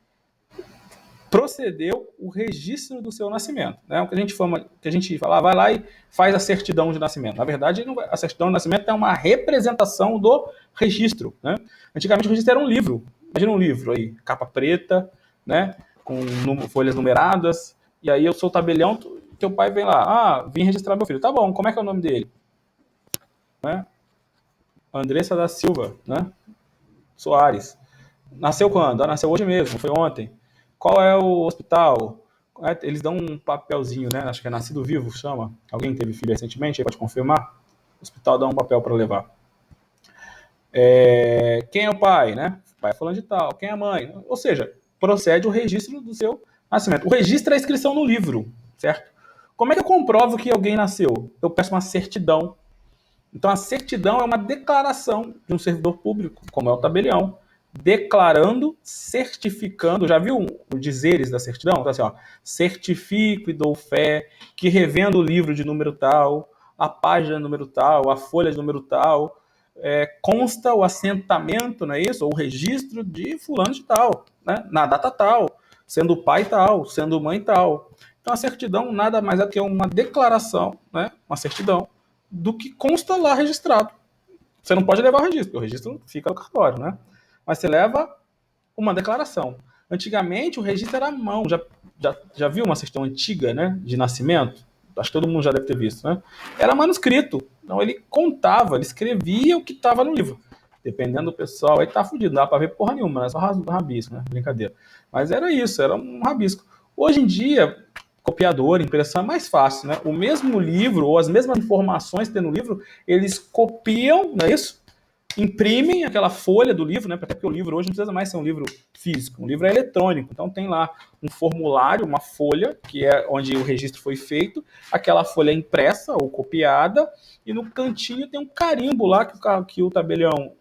procedeu o registro do seu nascimento. Né? O que a gente fala, vai lá e faz a certidão de nascimento. Na verdade, a certidão de nascimento é uma representação do registro. Né? Antigamente o registro era um livro. Imagina um livro aí, capa preta, né? Com folhas numeradas. E aí eu sou o tabelião, teu pai vem lá, vim registrar meu filho. Tá bom, como é que é o nome dele? Né? Andressa da Silva, né? Soares. Nasceu quando? Nasceu hoje mesmo, foi ontem. Qual é o hospital? Eles dão um papelzinho, né? Acho que é Nascido Vivo, chama. Alguém teve filho recentemente, aí pode confirmar? O hospital dá um papel para levar. Quem é o pai, né? O pai é fulano de tal. Quem é a mãe? Ou seja, procede o registro do seu nascimento. O registro é a inscrição no livro, certo? Como é que eu comprovo que alguém nasceu? Eu peço uma certidão. Então, a certidão é uma declaração de um servidor público, como é o tabelião, declarando, certificando, já viu os dizeres da certidão? Então, assim, ó, certifico e dou fé que revendo o livro de número tal, a página número tal, a folha de número tal, consta o assentamento, não é isso? Ou o registro de fulano de tal, né? Na data tal, sendo pai tal, sendo mãe tal. Então, a certidão nada mais é do que uma declaração, né? Uma certidão, do que consta lá registrado. Você não pode levar o registro, porque o registro fica no cartório, né? Mas você leva uma declaração. Antigamente, o registro era à mão. Já viu uma certidão antiga, né, de nascimento? Acho que todo mundo já deve ter visto, né? Era manuscrito. Então, ele contava, ele escrevia o que estava no livro. Dependendo do pessoal, aí tá fudido. Não dá para ver porra nenhuma, né? Só rabisco, né? Brincadeira. Mas era isso, era um rabisco. Hoje em dia, copiador, impressão é mais fácil, né? O mesmo livro, ou as mesmas informações que tem no livro, eles copiam, não é isso? Imprimem aquela folha do livro, né? Até porque o livro hoje não precisa mais ser um livro físico, um livro é eletrônico. Então tem lá um formulário, uma folha, que é onde o registro foi feito, aquela folha é impressa ou copiada, e no cantinho tem um carimbo lá que o tabelião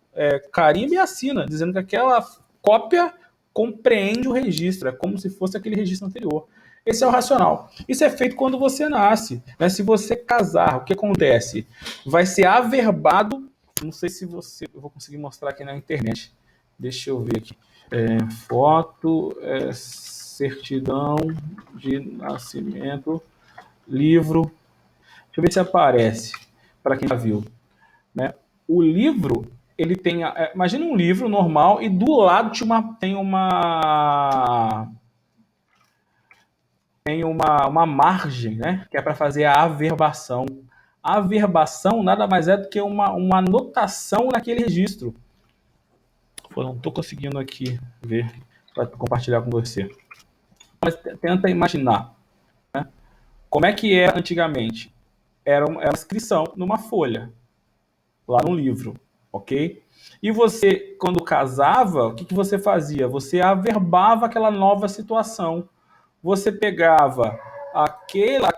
carimba e assina, dizendo que aquela cópia compreende o registro, é como se fosse aquele registro anterior. Esse é o racional. Isso é feito quando você nasce. Né? Se você casar, o que acontece? Vai ser averbado. Não sei se eu vou conseguir mostrar aqui na internet. Deixa eu ver aqui. Foto, certidão de nascimento, livro. Deixa eu ver se aparece, para quem já viu, né? O livro, ele tem... imagina um livro normal e do lado tem uma margem, né? Que é para fazer a averbação. A averbação nada mais é do que uma anotação naquele registro. Pô, não estou conseguindo aqui ver para compartilhar com você. Mas tenta imaginar, né? Como é que era antigamente? Era uma inscrição numa folha, lá no livro, ok? E você, quando casava, o que você fazia? Você averbava aquela nova situação. Você pegava aquela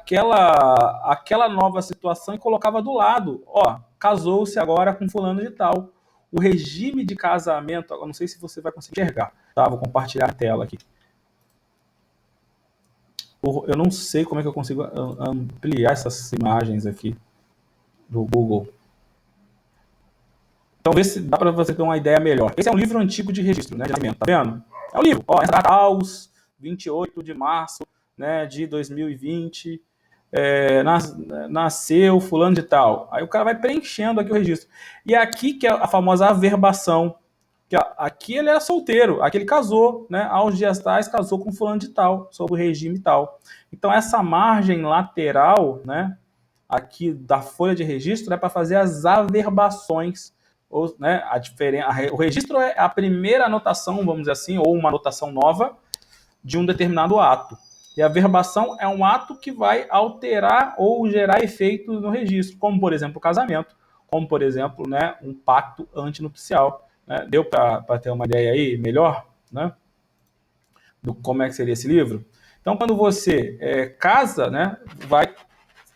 nova situação e colocava do lado. Ó, casou-se agora com fulano de tal. O regime de casamento, eu não sei se você vai conseguir enxergar, tá? Vou compartilhar a tela aqui. Eu não sei como é que eu consigo ampliar essas imagens aqui do Google. Então, vê se dá para você ter uma ideia melhor. Esse é um livro antigo de registro, né, de nascimento, tá vendo? É o livro. Ó, essa data aos 28 de março, né, de 2020, nasceu fulano de tal. Aí o cara vai preenchendo aqui o registro. E aqui que é a famosa averbação. Que aqui ele era solteiro, aqui ele casou, né? Aos dias tais, casou com fulano de tal, sob o regime tal. Então, essa margem lateral, né, aqui da folha de registro, é para fazer as averbações. Ou, né, o registro é a primeira anotação, vamos dizer assim, ou uma anotação nova de um determinado ato. E a averbação é um ato que vai alterar ou gerar efeitos no registro, como, por exemplo, o casamento, como, por exemplo, né, um pacto antinupcial. Né? Deu para ter uma ideia aí melhor, né, do como é que seria esse livro? Então, quando você casa, né,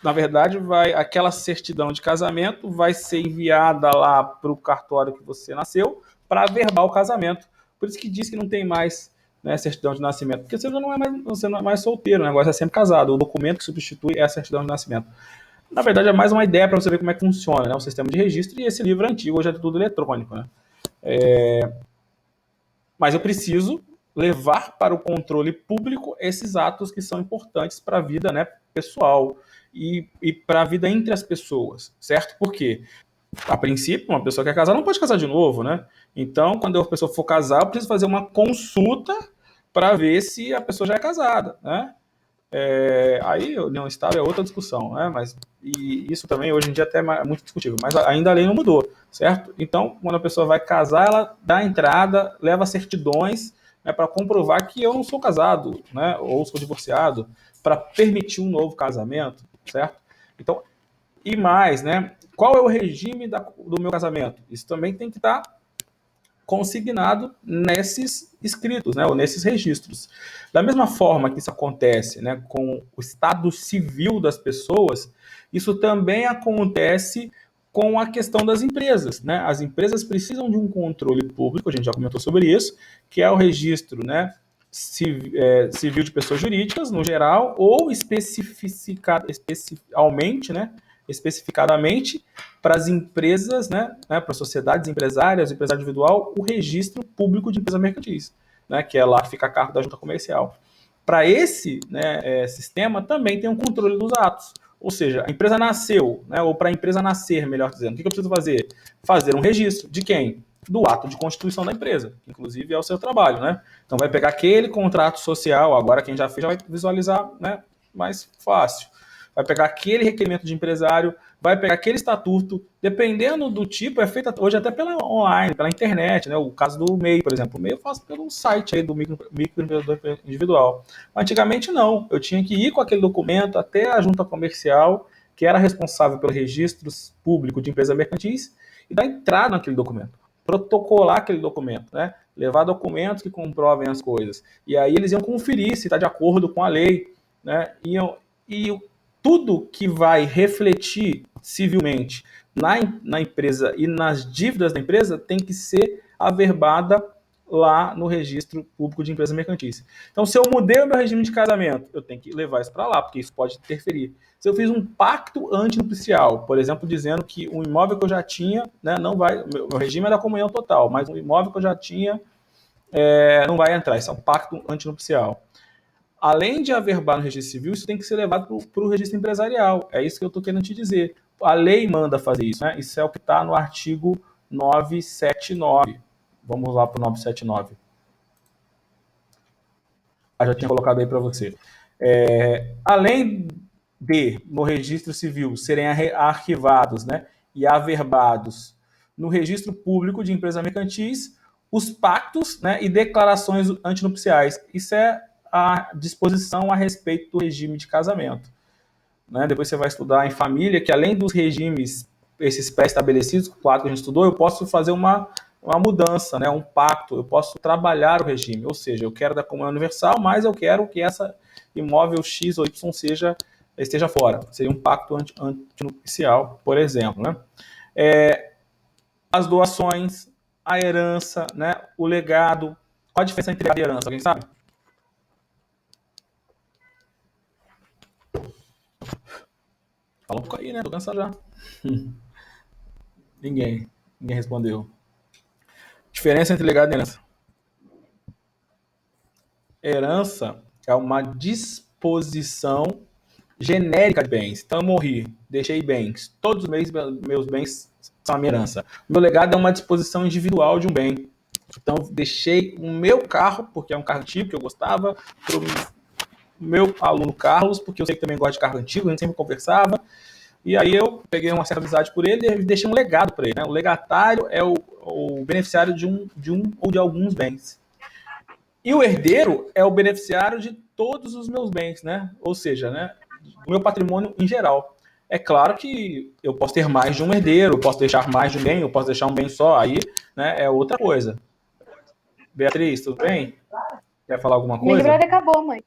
na verdade, aquela certidão de casamento vai ser enviada lá para o cartório que você nasceu para averbar o casamento. Por isso que diz que não tem mais, né, certidão de nascimento, porque você não é mais solteiro, o negócio é sempre casado. O documento que substitui é a certidão de nascimento. Na verdade, é mais uma ideia para você ver como é que funciona, né, o sistema de registro, e esse livro é antigo, hoje é tudo eletrônico. Né? Mas eu preciso levar para o controle público esses atos que são importantes para a vida, né, pessoal e para a vida entre as pessoas, certo? Porque, a princípio, uma pessoa que quer casar não pode casar de novo, né? Então, quando a pessoa for casar, eu preciso fazer uma consulta para ver se a pessoa já é casada, né? Aí, união estável é outra discussão, né? E isso também, hoje em dia, até é muito discutível, mas ainda a lei não mudou, certo? Então, quando a pessoa vai casar, ela dá a entrada, leva certidões, né, para comprovar que eu não sou casado, né, ou sou divorciado, para permitir um novo casamento, certo? Então, e mais, né? Qual é o regime do meu casamento? Isso também tem que estar consignado nesses escritos, né, ou nesses registros. Da mesma forma que isso acontece, né, com o estado civil das pessoas, isso também acontece com a questão das empresas. Né? As empresas precisam de um controle público, a gente já comentou sobre isso, que é o registro, né, civil de pessoas jurídicas, no geral, ou especificadamente para as empresas, né, para sociedades empresárias, empresário individual, o registro público de empresas mercantis, né, que é lá que fica a cargo da junta comercial. Para esse, né, sistema também tem um controle dos atos. Ou seja, a empresa nasceu, né, ou para a empresa nascer, melhor dizendo, o que eu preciso fazer? Fazer um registro de quem? Do ato de constituição da empresa, que inclusive é o seu trabalho, né? Então vai pegar aquele contrato social, agora quem já fez já vai visualizar, né, mais fácil. Vai pegar aquele requerimento de empresário, vai pegar aquele estatuto, dependendo do tipo, é feito hoje até pela online, pela internet, né? O caso do MEI, por exemplo. O MEI eu faço pelo site aí do microempreendedor individual. Antigamente não, eu tinha que ir com aquele documento até a junta comercial, que era responsável pelos registros públicos de empresas mercantis, e dar entrada naquele documento, protocolar aquele documento, né? Levar documentos que comprovem as coisas. E aí eles iam conferir se está de acordo com a lei, né? E tudo que vai refletir civilmente na empresa e nas dívidas da empresa tem que ser averbada lá no registro público de empresas mercantis. Então, se eu mudei o meu regime de casamento, eu tenho que levar isso para lá, porque isso pode interferir. Se eu fiz um pacto antinupcial, por exemplo, dizendo que um imóvel que eu já tinha, né, não vai, meu regime é da comunhão total, mas um imóvel que eu já tinha não vai entrar, isso é um pacto antinupcial. Além de averbar no registro civil, isso tem que ser levado para o registro empresarial. É isso que eu estou querendo te dizer. A lei manda fazer isso, né? Isso é o que está no artigo 979. Vamos lá para o 979. Já tinha colocado aí para você. Além de, no registro civil, serem arquivados, né, e averbados no registro público de empresas mercantis, os pactos, né, e declarações antinupciais. Isso é a disposição a respeito do regime de casamento. Né? Depois você vai estudar em família, que além dos regimes, esses pré-estabelecidos, quatro que a gente estudou, eu posso fazer uma mudança, né? Um pacto, eu posso trabalhar o regime, ou seja, eu quero da comunhão universal, mas eu quero que essa imóvel X ou Y esteja fora. Seria um pacto antinupcial, por exemplo. Né? As doações, a herança, né? O legado. Qual a diferença entre legado e herança? Alguém sabe? Fala um pouco aí, né? Tô cansado já. Ninguém respondeu. Diferença entre legado e herança. Herança é uma disposição genérica de bens. Então eu morri, deixei bens. Todos os meus bens são a minha herança. Meu legado é uma disposição individual de um bem. Então deixei o meu carro, porque é um carro antigo que eu gostava, para o meu aluno Carlos, porque eu sei que também gosta de carro antigo, a gente sempre conversava. E aí eu peguei uma certa amizade por ele e deixei um legado para ele. Né? O legatário é o beneficiário de um ou de alguns bens. E o herdeiro é o beneficiário de todos os meus bens, né? Ou seja, né, do meu patrimônio em geral. É claro que eu posso ter mais de um herdeiro, eu posso deixar mais de um bem, eu posso deixar um bem só, aí, né, é outra coisa. Beatriz, tudo bem? Quer falar alguma Big coisa? Brother acabou, mãe.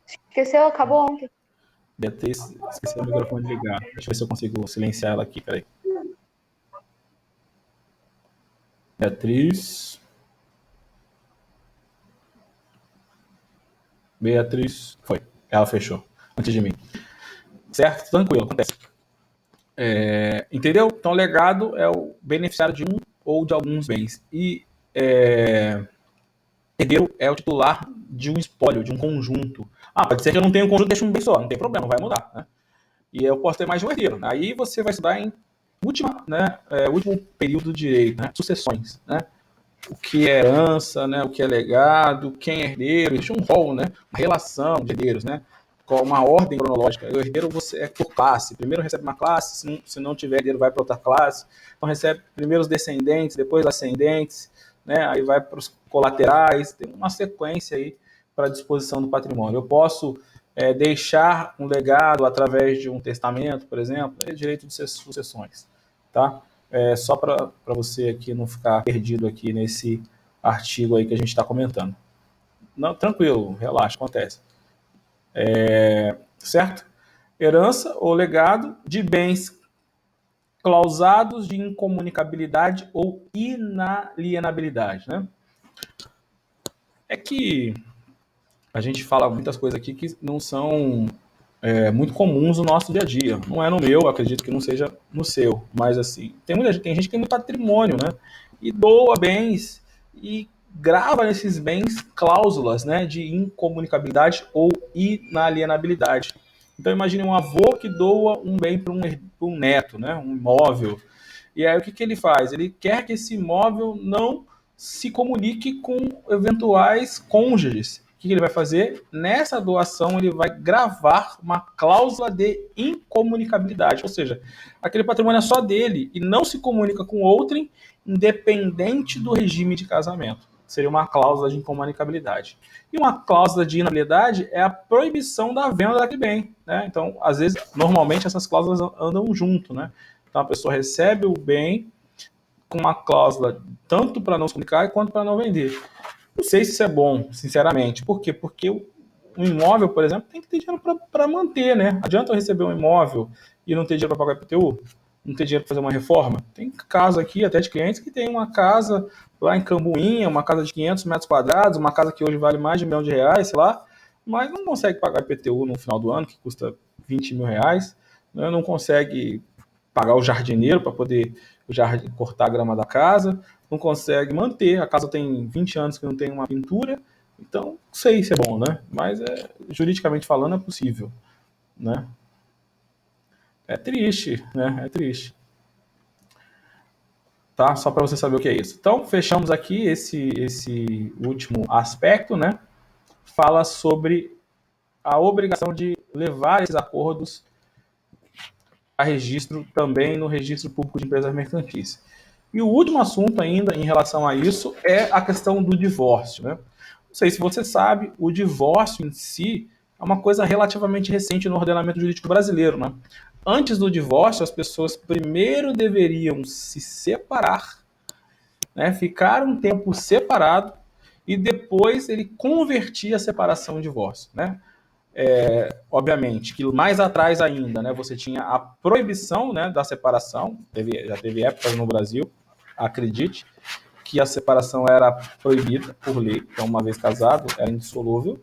Esqueceu? Acabou ontem. Beatriz, esqueci o microfone ligado. Deixa eu ver se eu consigo silenciar ela aqui, peraí. Beatriz. Beatriz. Foi. Ela fechou. Antes de mim. Certo? Tranquilo, acontece. Entendeu? Então, legado é o beneficiário de um ou de alguns bens. E herdeiro é o titular de um espólio, de um conjunto. Pode ser que eu não tenha um conjunto, deixa um bem só. Não tem problema, vai mudar. Né? E eu posso ter mais de um herdeiro. Aí você vai estudar em último período do direito, né? Sucessões. Né? O que é herança, né? O que é legado, quem é herdeiro. Existe um rol, né? Uma relação de herdeiros, né? Com uma ordem cronológica. O herdeiro você é por classe. Primeiro recebe uma classe, se não tiver herdeiro vai para outra classe. Então recebe primeiro os descendentes, depois os ascendentes, né? Aí vai para os colaterais. Tem uma sequência aí para a disposição do patrimônio. Eu posso deixar um legado através de um testamento, por exemplo, é direito de sucessões, tá? Só para você aqui não ficar perdido aqui nesse artigo aí que a gente está comentando. Não, tranquilo, relaxa, acontece. Certo? Herança ou legado de bens clausados de incomunicabilidade ou inalienabilidade, né? É que a gente fala muitas coisas aqui que não são muito comuns no nosso dia a dia. Não é no meu, acredito que não seja no seu, mas assim, tem gente que tem muito patrimônio, né? E doa bens e grava nesses bens cláusulas, né, de incomunicabilidade ou inalienabilidade. Então imagine um avô que doa um bem para um neto, né, um imóvel. E aí o que ele faz? Ele quer que esse imóvel não se comunique com eventuais cônjuges. O que ele vai fazer? Nessa doação, ele vai gravar uma cláusula de incomunicabilidade, ou seja, aquele patrimônio é só dele e não se comunica com outrem, independente do regime de casamento. Seria uma cláusula de incomunicabilidade. E uma cláusula de inalienabilidade é a proibição da venda daquele bem. Né? Então, às vezes, normalmente essas cláusulas andam junto. Né? Então, a pessoa recebe o bem com uma cláusula tanto para não se comunicar quanto para não vender. Não sei se isso é bom, sinceramente. Por quê? Porque um imóvel, por exemplo, tem que ter dinheiro para manter, né? Adianta eu receber um imóvel e não ter dinheiro para pagar IPTU? não ter dinheiro para fazer uma reforma. Tem caso aqui até de clientes que tem uma casa lá em Cambuinha, uma casa de 500 metros quadrados, uma casa que hoje vale mais de R$ 1 milhão, sei lá, mas não consegue pagar IPTU no final do ano, que custa R$ 20 mil, né? Não consegue pagar o jardineiro para poder cortar a grama da casa, não consegue manter, a casa tem 20 anos que não tem uma pintura, então não sei se é bom, né? Mas juridicamente falando é possível, né? É triste, né? É triste. Tá? Só para você saber o que é isso. Então, fechamos aqui esse último aspecto, né? Fala sobre a obrigação de levar esses acordos a registro também no Registro Público de Empresas Mercantis. E o último assunto ainda em relação a isso é a questão do divórcio, né? Não sei se você sabe, o divórcio em si é uma coisa relativamente recente no ordenamento jurídico brasileiro, né? Antes do divórcio, as pessoas primeiro deveriam se separar, né? Ficar um tempo separado e depois ele convertia a separação em divórcio, né? Obviamente que mais atrás ainda, né, você tinha a proibição, né, da separação, já teve épocas no Brasil, acredite, que a separação era proibida por lei, então uma vez casado era indissolúvel.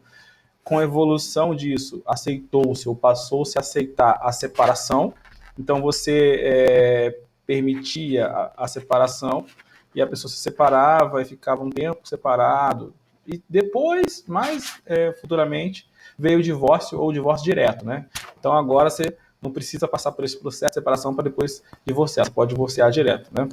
Com a evolução disso, aceitou-se ou passou-se a aceitar a separação, então você permitia a separação e a pessoa se separava e ficava um tempo separado. E depois, mais futuramente, veio o divórcio ou o divórcio direto, né? Então agora você não precisa passar por esse processo de separação para depois divorciar, você pode divorciar direto, né?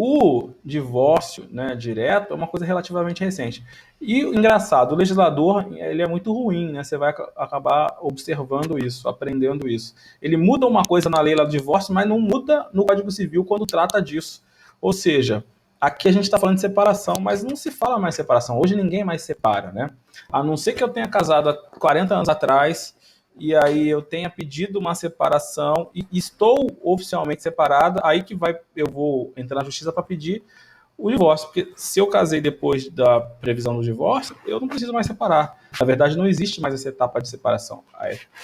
O divórcio, né, direto é uma coisa relativamente recente. E o engraçado, o legislador ele é muito ruim, né? Você vai acabar observando isso, aprendendo isso. Ele muda uma coisa na lei lá do divórcio, mas não muda no Código Civil quando trata disso. Ou seja, aqui a gente está falando de separação, mas não se fala mais separação. Hoje ninguém mais separa, né? A não ser que eu tenha casado há 40 anos atrás e aí eu tenha pedido uma separação e estou oficialmente separada, aí que eu vou entrar na justiça para pedir o divórcio, porque se eu casei depois da previsão do divórcio, eu não preciso mais separar. Na verdade, não existe mais essa etapa de separação.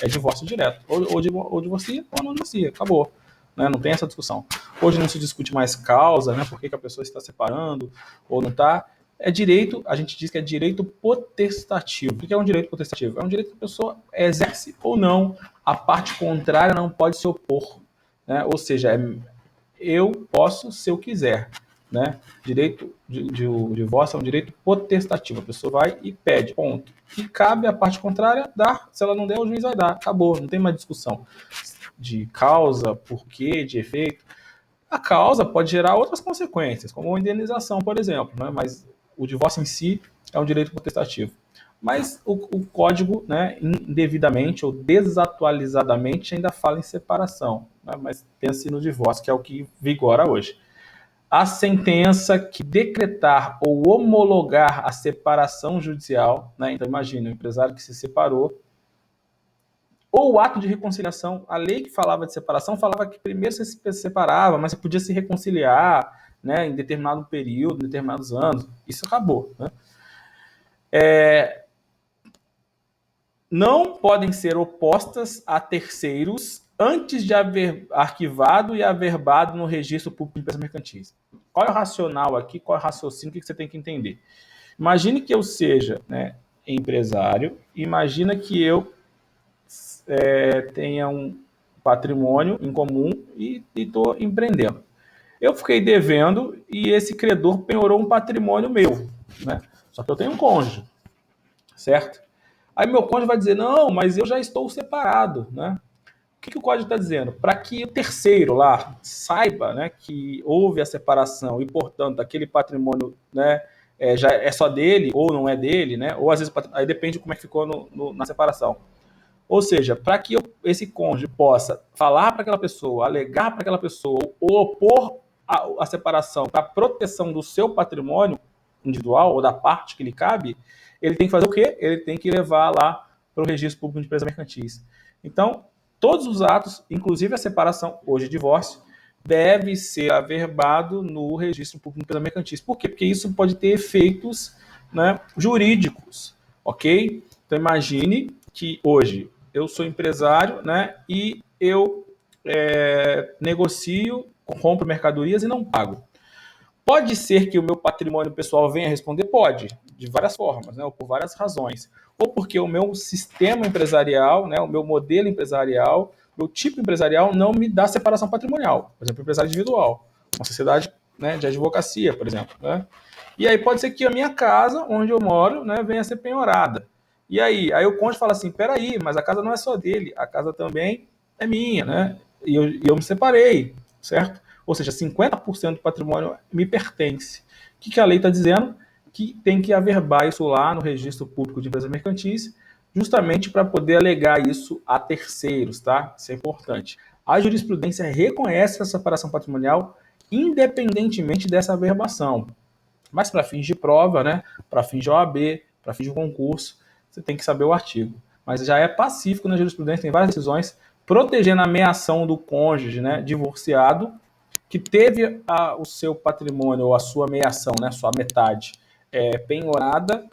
É divórcio direto. Ou divorcia ou não divorcia. Acabou. Né? Não tem essa discussão. Hoje não se discute mais causa, né? Por que a pessoa está separando ou não está. É direito, a gente diz que é direito potestativo. O que é um direito potestativo? É um direito que a pessoa exerce ou não. A parte contrária não pode se opor. Né? Ou seja, eu posso se eu quiser. Né? Direito de divórcio é um direito potestativo. A pessoa vai e pede, ponto. E cabe a parte contrária dar. Se ela não der, o juiz vai dar. Acabou, não tem mais discussão de causa, porquê, de efeito. A causa pode gerar outras consequências, como a indenização, por exemplo, né? Mas o divórcio em si é um direito potestativo. Mas o código, né, indevidamente ou desatualizadamente, ainda fala em separação. Né? Mas pense no divórcio, que é o que vigora hoje. A sentença que decretar ou homologar a separação judicial, né? Então imagine, o empresário que se separou, ou o ato de reconciliação, a lei que falava de separação falava que primeiro você se separava, mas você podia se reconciliar, né, em determinado período, em determinados anos. Isso acabou. Né? Não podem ser opostas a terceiros antes de haver arquivado e averbado no registro público de empresas mercantis. Qual é o racional aqui? Qual é o raciocínio? O que você tem que entender? Imagine que eu seja, né, empresário, imagina que eu tenha um patrimônio em comum e estou empreendendo. Eu fiquei devendo e esse credor penhorou um patrimônio meu, né? Só que eu tenho um cônjuge, certo? Aí meu cônjuge vai dizer, não, mas eu já estou separado, né? O que o código está dizendo? Para que o terceiro lá saiba, né, que houve a separação e, portanto, aquele patrimônio, né, já é só dele ou não é dele, né? Ou às vezes, aí depende de como é que ficou na separação. Ou seja, para que esse cônjuge possa falar para aquela pessoa, alegar para aquela pessoa, ou opor a separação para proteção do seu patrimônio individual ou da parte que lhe cabe, ele tem que fazer o quê? Ele tem que levar lá para o registro público de empresas mercantis. Então, todos os atos, inclusive a separação, hoje divórcio, deve ser averbado no registro público de empresas mercantis. Por quê? Porque isso pode ter efeitos, né, jurídicos, ok? Então imagine que hoje eu sou empresário, né, e eu negocio, compro mercadorias e não pago. Pode ser que o meu patrimônio pessoal venha responder? Pode, de várias formas, né, ou por várias razões. Ou porque o meu sistema empresarial, né, o meu modelo empresarial, meu tipo empresarial não me dá separação patrimonial. Por exemplo, empresário individual, uma sociedade, né, de advocacia, por exemplo. Né? E aí pode ser que a minha casa, onde eu moro, né, venha a ser penhorada. E aí o cônjuge fala assim, peraí, mas a casa não é só dele, a casa também é minha, né? E eu me separei, certo? Ou seja, 50% do patrimônio me pertence. O que a lei está dizendo? Que tem que averbar isso lá no Registro Público de Empresas Mercantis, justamente para poder alegar isso a terceiros, tá? Isso é importante. A jurisprudência reconhece a separação patrimonial independentemente dessa averbação. Mas para fins de prova, né? Para fins de OAB, para fins de concurso, você tem que saber o artigo. Mas já é pacífico na jurisprudência, tem várias decisões protegendo a meação do cônjuge, né, divorciado, que teve o seu patrimônio ou a sua meiação, né, sua metade, penhorada,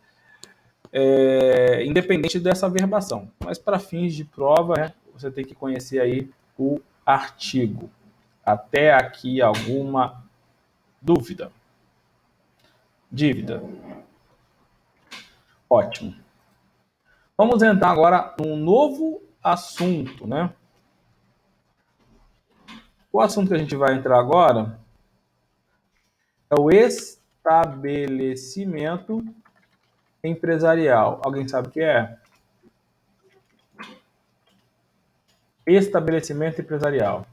independente dessa averbação. Mas para fins de prova, né, você tem que conhecer aí o artigo. Até aqui alguma dúvida? Dívida. Ótimo. Vamos entrar agora num novo assunto, né? O assunto que a gente vai entrar agora é o estabelecimento empresarial. Alguém sabe o que é? Estabelecimento empresarial.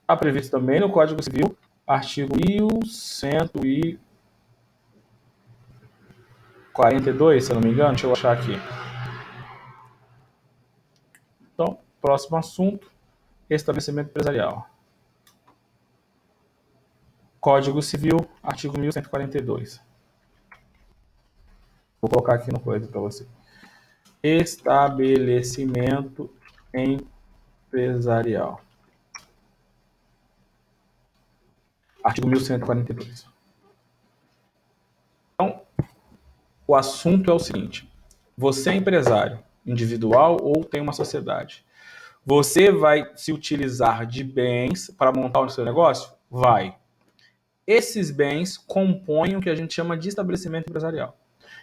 Está previsto também no Código Civil, artigo 1142, se eu não me engano. Deixa eu achar aqui. Então, próximo assunto, estabelecimento empresarial. Código Civil, artigo 1142. Vou colocar aqui no coisa para você. Estabelecimento empresarial. Artigo 1142. Então, o assunto é o seguinte: você é empresário individual ou tem uma sociedade? Você vai se utilizar de bens para montar o seu negócio? Vai. Esses bens compõem o que a gente chama de estabelecimento empresarial.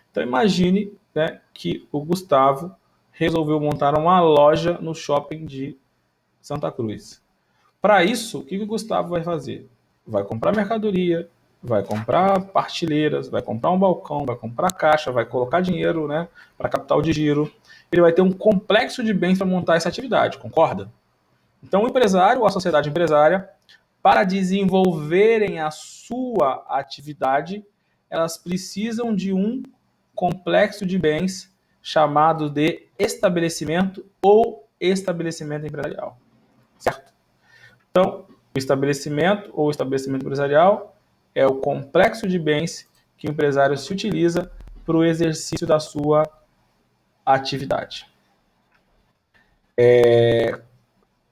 Então imagine, né, que o Gustavo resolveu montar uma loja no shopping de Santa Cruz. Para isso, o que o Gustavo vai fazer? Vai comprar mercadoria, vai comprar partilheiras, vai comprar um balcão, vai comprar caixa, vai colocar dinheiro, né, para capital de giro. Ele vai ter um complexo de bens para montar essa atividade, concorda? Então o empresário ou a sociedade empresária, para desenvolverem a sua atividade, elas precisam de um complexo de bens chamado de estabelecimento ou estabelecimento empresarial, certo? Então, o estabelecimento ou estabelecimento empresarial é o complexo de bens que o empresário se utiliza para o exercício da sua atividade.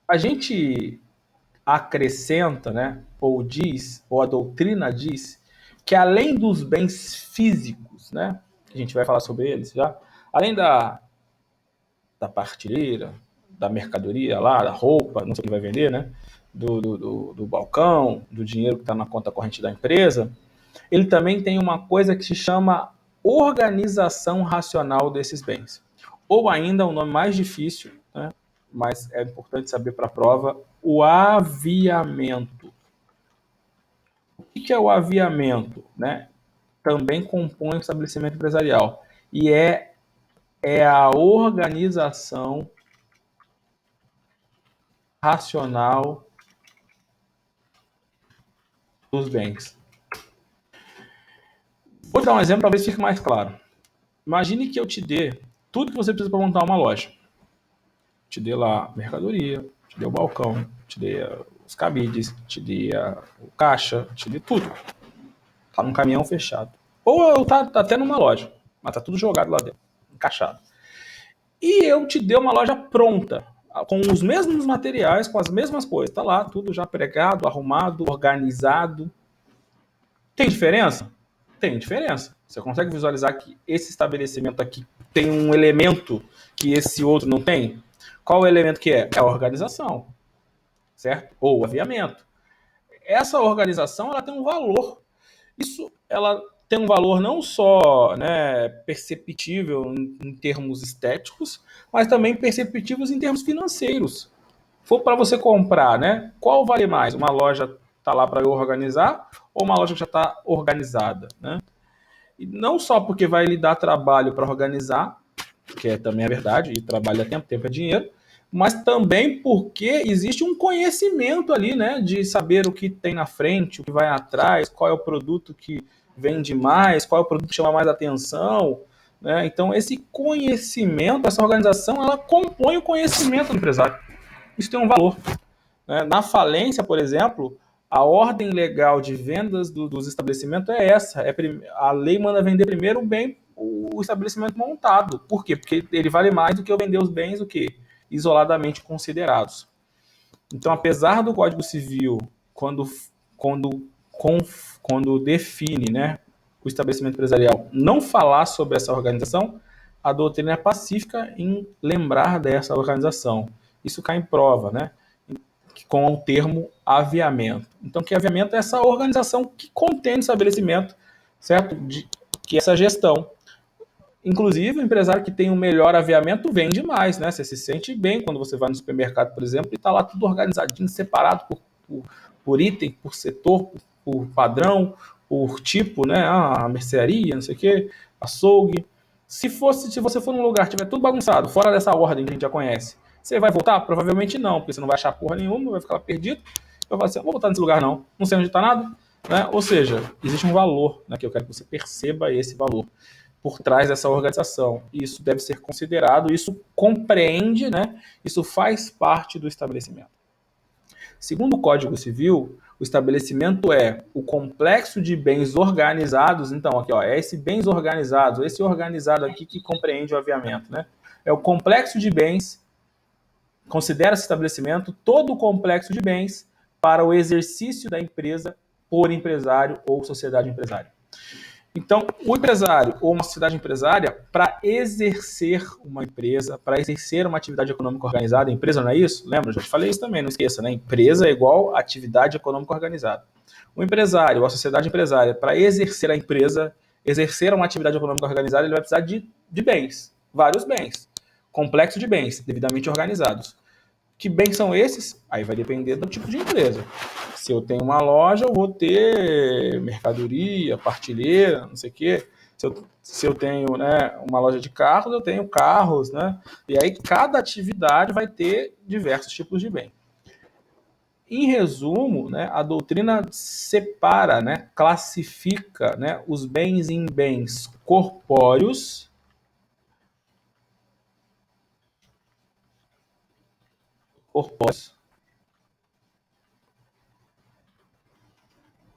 A gente acrescenta, né, ou diz, ou a doutrina diz, que além dos bens físicos, né, que a gente vai falar sobre eles já, além da partilheira, da mercadoria lá, da roupa, não sei o que vai vender, né, do balcão, do dinheiro que está na conta corrente da empresa, ele também tem uma coisa que se chama organização racional desses bens. Ou ainda, um nome mais difícil, né, mas é importante saber para a prova, o aviamento. O que é o aviamento? Né? Também compõe o estabelecimento empresarial. E é a organização racional dos bens. Vou dar um exemplo, talvez fique mais claro. Imagine que eu te dê tudo que você precisa para montar uma loja. Te dê lá mercadoria, te dê o balcão, te dê os cabides, te dê o caixa, te dê tudo. Tá num caminhão fechado. Ou tá até numa loja, mas tá tudo jogado lá dentro, encaixado. E eu te dei uma loja pronta, com os mesmos materiais, com as mesmas coisas. Tá lá, tudo já pregado, arrumado, organizado. Tem diferença? Tem diferença. Você consegue visualizar que esse estabelecimento aqui tem um elemento que esse outro não tem? Qual o elemento que é? É a organização, certo? Ou o aviamento. Essa organização ela tem um valor. Isso ela tem um valor não só, né, perceptível em termos estéticos, mas também perceptíveis em termos financeiros. For para você comprar, né, qual vale mais? Uma loja está lá para eu organizar ou uma loja que já está organizada, né? E não só porque vai lhe dar trabalho para organizar, que é também a verdade, e trabalho é tempo, tempo é dinheiro, mas também porque existe um conhecimento ali, né, de saber o que tem na frente, o que vai atrás, qual é o produto que vende mais, qual é o produto que chama mais atenção, né? Então esse conhecimento, essa organização, ela compõe o conhecimento do empresário. Isso tem um valor, né? Na falência, por exemplo, a ordem legal de vendas dos estabelecimentos é essa. A lei manda vender primeiro o bem, o estabelecimento montado. Por quê? Porque ele vale mais do que eu vender os bens o quê? Isoladamente considerados. Então, apesar do Código Civil, quando, quando define, né, o estabelecimento empresarial, não falar sobre essa organização, a doutrina é pacífica em lembrar dessa organização. Isso cai em prova, né? Com o termo aviamento. Então, que aviamento é essa organização que contém o estabelecimento, certo? Que essa gestão. Inclusive, o empresário que tem o melhor aviamento vende mais, né? Você se sente bem quando você vai no supermercado, por exemplo, e está lá tudo organizadinho, separado por item, por setor, por padrão, por tipo, né? A mercearia, não sei o quê, açougue. Se você for num lugar que tiver tudo bagunçado, fora dessa ordem que a gente já conhece, você vai voltar? Provavelmente não, porque você não vai achar porra nenhuma, vai ficar lá perdido. Eu vou assim, não vou voltar nesse lugar não sei onde está nada. Né? Ou seja, existe um valor, né, que eu quero que você perceba esse valor por trás dessa organização. Isso deve ser considerado, isso compreende, né? Isso faz parte do estabelecimento. Segundo o Código Civil, o estabelecimento é o complexo de bens organizados. Então, aqui, ó, é esse bens organizados, esse organizado aqui que compreende o aviamento, né? É o complexo de bens, considera-se estabelecimento todo o complexo de bens para o exercício da empresa por empresário ou sociedade empresária. Então, o empresário ou uma sociedade empresária, para exercer uma empresa, para exercer uma atividade econômica organizada, empresa não é isso? Lembra? Eu já te falei isso também, não esqueça, né? Empresa é igual a atividade econômica organizada. O empresário ou a sociedade empresária, para exercer a empresa, exercer uma atividade econômica organizada, ele vai precisar de bens, vários bens, complexo de bens, devidamente organizados. Que bens são esses? Aí vai depender do tipo de empresa. Se eu tenho uma loja, eu vou ter mercadoria, partilheira, não sei o quê. Se eu tenho, né, uma loja de carros, eu tenho carros, né? E aí cada atividade vai ter diversos tipos de bem. Em resumo, né, a doutrina separa, né, classifica, né, os bens em bens corpóreos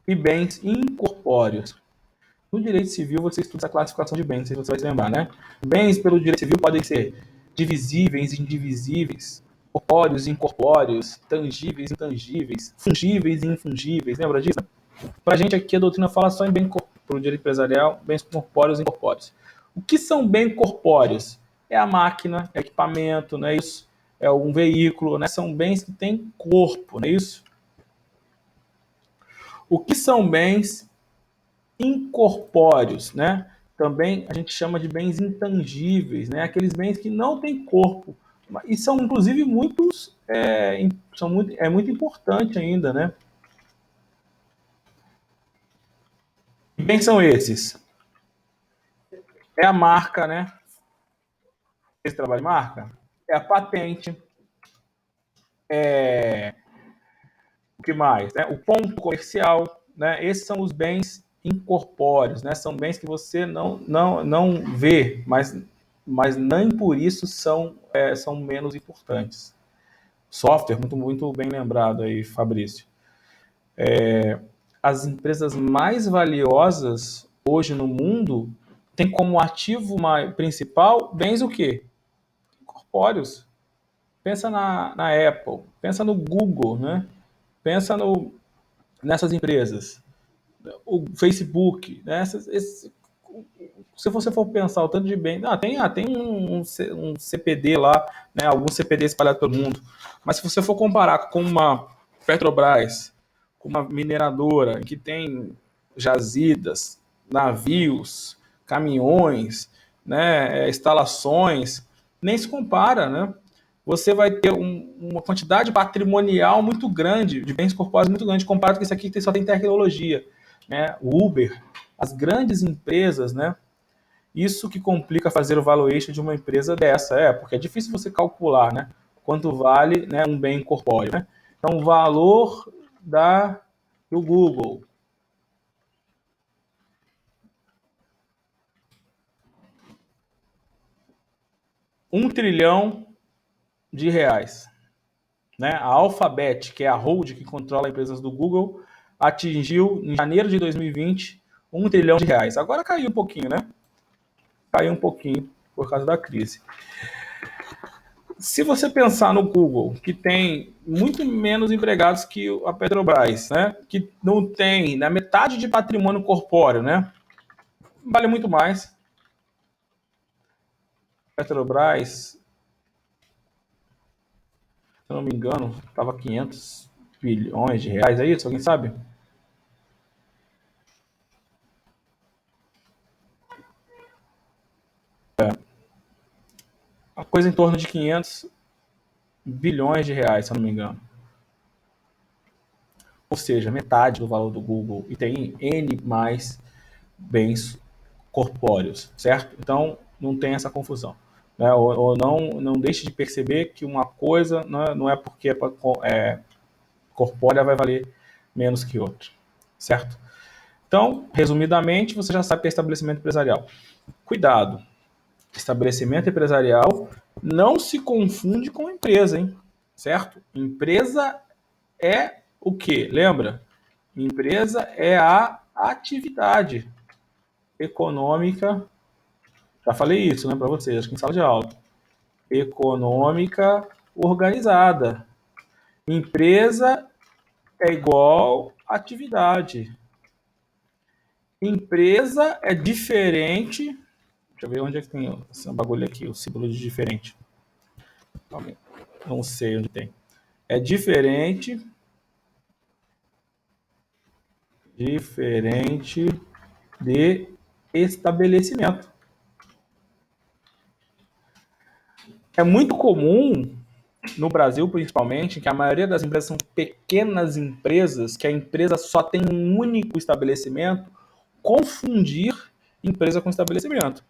e bens incorpóreos. No direito civil, você estuda essa classificação de bens, não sei se você vai se lembrar, né? Bens, pelo direito civil, podem ser divisíveis, indivisíveis, corpóreos, incorpóreos, tangíveis, intangíveis, fungíveis e infungíveis. Lembra disso? Para a gente aqui, a doutrina fala só em bem para o direito empresarial, bens corpóreos e incorpóreos. O que são bens corpóreos? É a máquina, é equipamento, não é isso? É um veículo, né? São bens que têm corpo, não é isso? O que são bens incorpóreos, né? Também a gente chama de bens intangíveis, né? Aqueles bens que não têm corpo e são inclusive muitos, é muito importante ainda, né? Que bens são esses? É a marca, né? Esse trabalho de marca é a patente, o que mais? Né? O ponto comercial, né? Esses são os bens incorpóreos, né? São bens que você não vê, mas nem por isso são menos importantes. Software, muito bem lembrado aí, Fabrício. As empresas mais valiosas hoje no mundo têm como ativo principal bens o quê? Incorpóreos. Pensa na Apple, pensa no Google, né? Pensa nessas empresas. O Facebook, né? se você for pensar o tanto de bem, tem um CPD lá, né, alguns CPD espalhados pelo mundo, mas se você for comparar com uma Petrobras, com uma mineradora que tem jazidas, navios, caminhões, né, instalações, nem se compara, né? Você vai ter uma quantidade patrimonial muito grande, de bens corpóreos muito grande, comparado com isso aqui que só tem tecnologia, né? O Uber, as grandes empresas, né? Isso que complica fazer o valuation de uma empresa dessa, porque é difícil você calcular, né? Quanto vale, né, um bem corpóreo, né? Então, o valor do Google, R$ 1 trilhão, né? A Alphabet, que é a hold que controla as empresas do Google, atingiu em janeiro de 2020 R$ 1 trilhão. Agora caiu um pouquinho, né? Caiu um pouquinho por causa da crise. Se você pensar no Google, que tem muito menos empregados que a Petrobras, né? Que não tem na metade de patrimônio corpóreo, né? Vale muito mais. Petrobras, se eu não me engano, estava 500 bilhões de reais, é isso? Alguém sabe? Uma coisa em torno de 500 bilhões de reais, se eu não me engano. Ou seja, metade do valor do Google, e tem N mais bens corpóreos, certo? Então, não tem essa confusão. Né? Ou não deixe de perceber que uma coisa não é porque corpórea vai valer menos que outra, certo? Então, resumidamente, você já sabe o que é estabelecimento empresarial. Cuidado, estabelecimento empresarial não se confunde com empresa, hein? Certo? Empresa é o quê? Lembra? Empresa é a atividade econômica. Já falei isso, né, para vocês, acho que em sala de aula. Econômica organizada. Empresa é igual atividade. Empresa é diferente. Deixa eu ver onde é que tem esse bagulho aqui, o símbolo de diferente. Não sei onde tem. É diferente de estabelecimento. É muito comum no Brasil, principalmente, que a maioria das empresas são pequenas empresas, que a empresa só tem um único estabelecimento, confundir empresa com estabelecimento.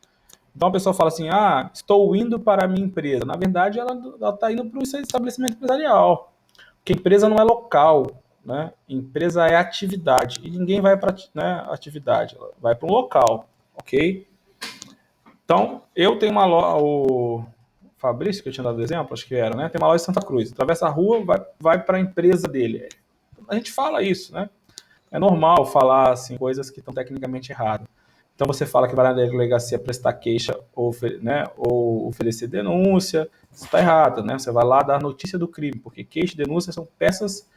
Então a pessoa fala assim, estou indo para a minha empresa. Na verdade, ela está indo para o seu estabelecimento empresarial. Porque empresa não é local, né? Empresa é atividade. E ninguém vai para atividade, ela vai para um local, ok? Então, eu tenho uma loja, o Fabrício, que eu tinha dado exemplo, acho que era, né? Tem uma loja em Santa Cruz. Atravessa a rua, vai para a empresa dele. A gente fala isso, né? É normal falar assim, coisas que estão tecnicamente erradas. Então você fala que vai na delegacia prestar queixa ou oferecer denúncia. Isso está errado, né? Você vai lá dar notícia do crime, porque queixa e denúncia são peças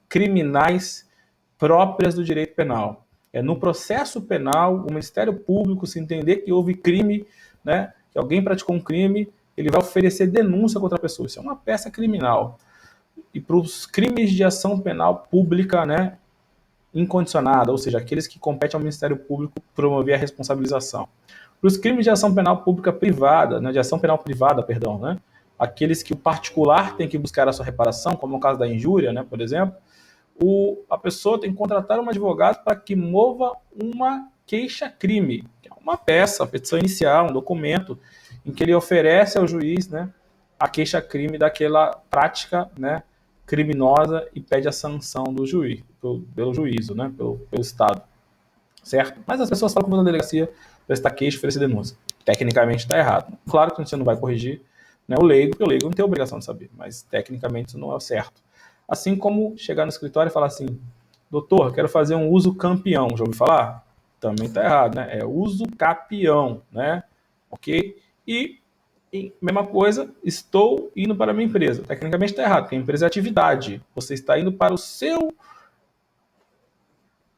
criminais próprias do direito penal. É no processo penal, o Ministério Público, se entender que houve crime, né, que alguém praticou um crime, ele vai oferecer denúncia contra a pessoa. Isso é uma peça criminal. E para os crimes de ação penal pública, né, incondicionada, ou seja, aqueles que competem ao Ministério Público promover a responsabilização. Para os crimes de ação penal pública privada, né, de ação penal privada, perdão, né, aqueles que o particular tem que buscar a sua reparação, como é o caso da injúria, né, por exemplo, a pessoa tem que contratar um advogado para que mova uma queixa-crime, que é uma peça, a petição inicial, um documento, em que ele oferece ao juiz, né, a queixa-crime daquela prática, né, criminosa e pede a sanção do juiz, pelo juízo, né, pelo Estado, certo? Mas as pessoas falam que na delegacia prestar queixa e oferecer denúncia. Tecnicamente está errado. Claro que você não vai corrigir, né, o leigo, porque o leigo não tem obrigação de saber, mas tecnicamente isso não é certo. Assim como chegar no escritório e falar assim, doutor, quero fazer um uso campeão, já ouviu falar? Também está errado, né? É uso capião, né? Ok? E mesma coisa, estou indo para a minha empresa. Tecnicamente está errado, porque a empresa é atividade. Você está indo para o seu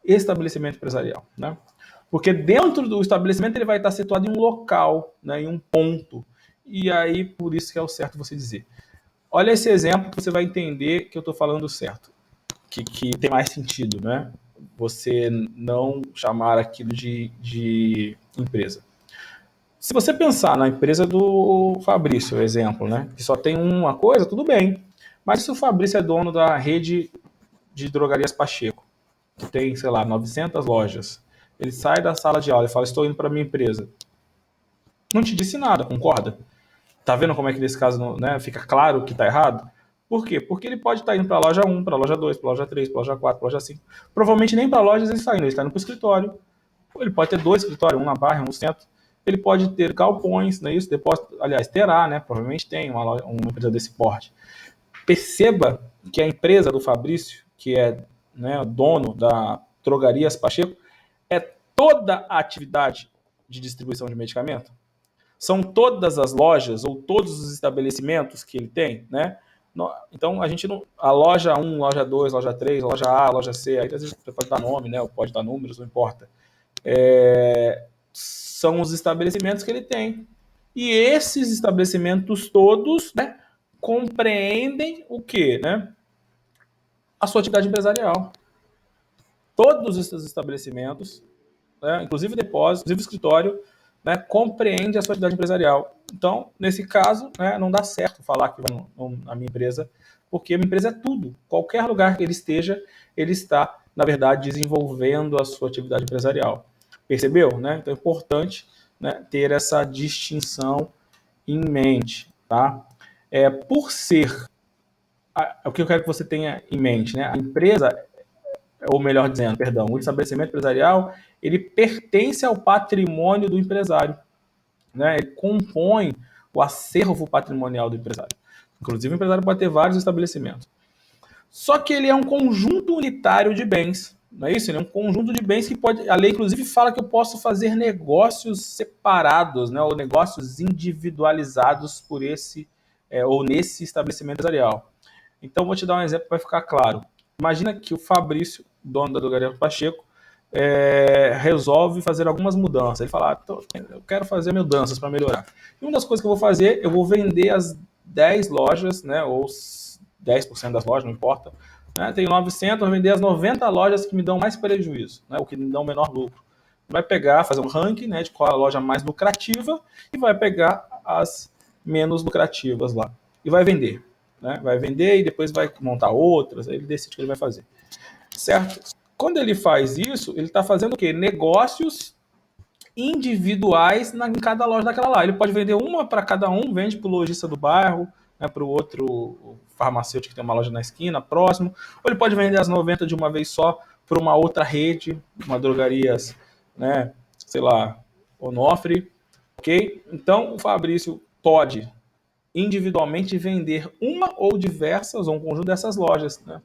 estabelecimento empresarial, né? Porque dentro do estabelecimento ele vai estar situado em um local, né, em um ponto. E aí, por isso que é o certo você dizer. Olha esse exemplo que você vai entender que eu estou falando certo, que tem mais sentido, né? Você não chamar aquilo de empresa. Se você pensar na empresa do Fabrício, exemplo, né, que só tem uma coisa, tudo bem. Mas se o Fabrício é dono da rede de drogarias Pacheco, que tem, sei lá, 900 lojas, ele sai da sala de aula e fala, estou indo para minha empresa. Não te disse nada, concorda? Tá vendo como é que nesse caso, né, fica claro que está errado? Por quê? Porque ele pode estar indo para a loja 1, para a loja 2, para a loja 3, para a loja 4, para a loja 5. Provavelmente nem para lojas ele está indo para o escritório. Ele pode ter 2 escritórios, um na Barra, um no centro. Ele pode ter galpões, não é isso? Depósito, aliás, terá, né? Provavelmente tem uma empresa desse porte. Perceba que a empresa do Fabrício, que é, né, dono da Drogarias Pacheco, é toda a atividade de distribuição de medicamento. São todas as lojas ou todos os estabelecimentos que ele tem, né? Então, a gente não. A loja 1, loja 2, loja 3, loja A, loja C, aí às vezes você pode dar nome, né? Ou pode dar números, não importa. São os estabelecimentos que ele tem. E esses estabelecimentos todos, né, compreendem o quê? Né? A sua atividade empresarial. Todos esses estabelecimentos, né, inclusive depósito, inclusive escritório, né, compreende a sua atividade empresarial. Então, nesse caso, né, não dá certo falar que vai na minha empresa, porque a minha empresa é tudo. Qualquer lugar que ele esteja, ele está, na verdade, desenvolvendo a sua atividade empresarial. Percebeu? Né? Então é importante, né, ter essa distinção em mente. Tá? Por ser, o que eu quero que você tenha em mente, né? A empresa, ou melhor dizendo, perdão, o estabelecimento empresarial, ele pertence ao patrimônio do empresário. Né? Ele compõe o acervo patrimonial do empresário. Inclusive, o empresário pode ter vários estabelecimentos. Só que ele é um conjunto unitário de bens, não é isso? Ele é um conjunto de bens que pode... A lei, inclusive, fala que eu posso fazer negócios separados, né? Ou negócios individualizados por esse, ou nesse estabelecimento empresarial. Então, vou te dar um exemplo para ficar claro. Imagina que o Fabrício, dono da drogaria Pacheco, resolve fazer algumas mudanças. Ele fala, eu quero fazer mudanças para melhorar. E uma das coisas que eu vou fazer, eu vou vender as 10 lojas, né, ou 10% das lojas, não importa. Né, tenho 900, vou vender as 90 lojas que me dão mais prejuízo, né, ou que me dão menor lucro. Vai pegar, fazer um ranking, né, de qual é a loja mais lucrativa e vai pegar as menos lucrativas lá. E vai vender. Né, vai vender e depois vai montar outras, aí ele decide o que ele vai fazer. Certo? Quando ele faz isso, ele está fazendo o quê? Negócios individuais em cada loja daquela lá. Ele pode vender uma para cada um, vende para o lojista do bairro, né, para o outro farmacêutico que tem uma loja na esquina, próximo. Ou ele pode vender as 90 de uma vez só para uma outra rede, uma drogarias, né, sei lá, Onofre, ok? Então, o Fabrício pode individualmente vender uma ou diversas, ou um conjunto dessas lojas, né?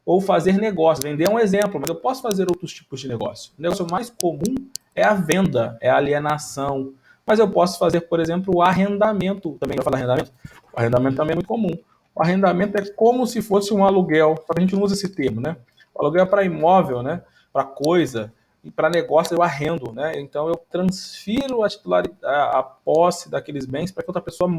Ou fazer negócio. Vender é um exemplo, mas eu posso fazer outros tipos de negócio. O negócio mais comum é a venda, é a alienação. Mas eu posso fazer, por exemplo, o arrendamento. Também eu falo arrendamento? O arrendamento também é muito comum. O arrendamento é como se fosse um aluguel, só que a gente não usa esse termo, né? O aluguel é para imóvel, né? Para coisa, e para negócio eu arrendo, né? Então eu transfiro a posse daqueles bens para que outra pessoa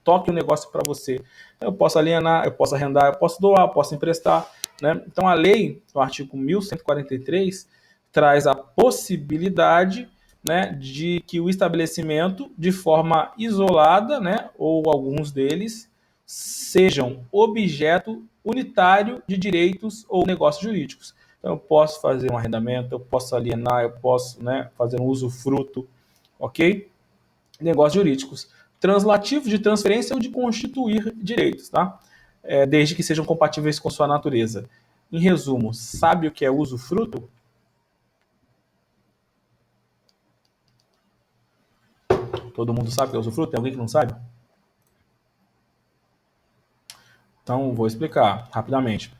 toque o negócio para você. Eu posso alienar, eu posso arrendar, eu posso doar, eu posso emprestar. Né? Então, a lei, no artigo 1143, traz a possibilidade, né, de que o estabelecimento, de forma isolada, né, ou alguns deles, sejam objeto unitário de direitos ou negócios jurídicos. Então, eu posso fazer um arrendamento, eu posso alienar, eu posso, né, fazer um usufruto, ok? Negócios jurídicos. Translativo de transferência ou de constituir direitos, tá? Desde que sejam compatíveis com sua natureza. Em resumo, sabe o que é usufruto? Todo mundo sabe o que é usufruto? Tem alguém que não sabe? Então, vou explicar rapidamente.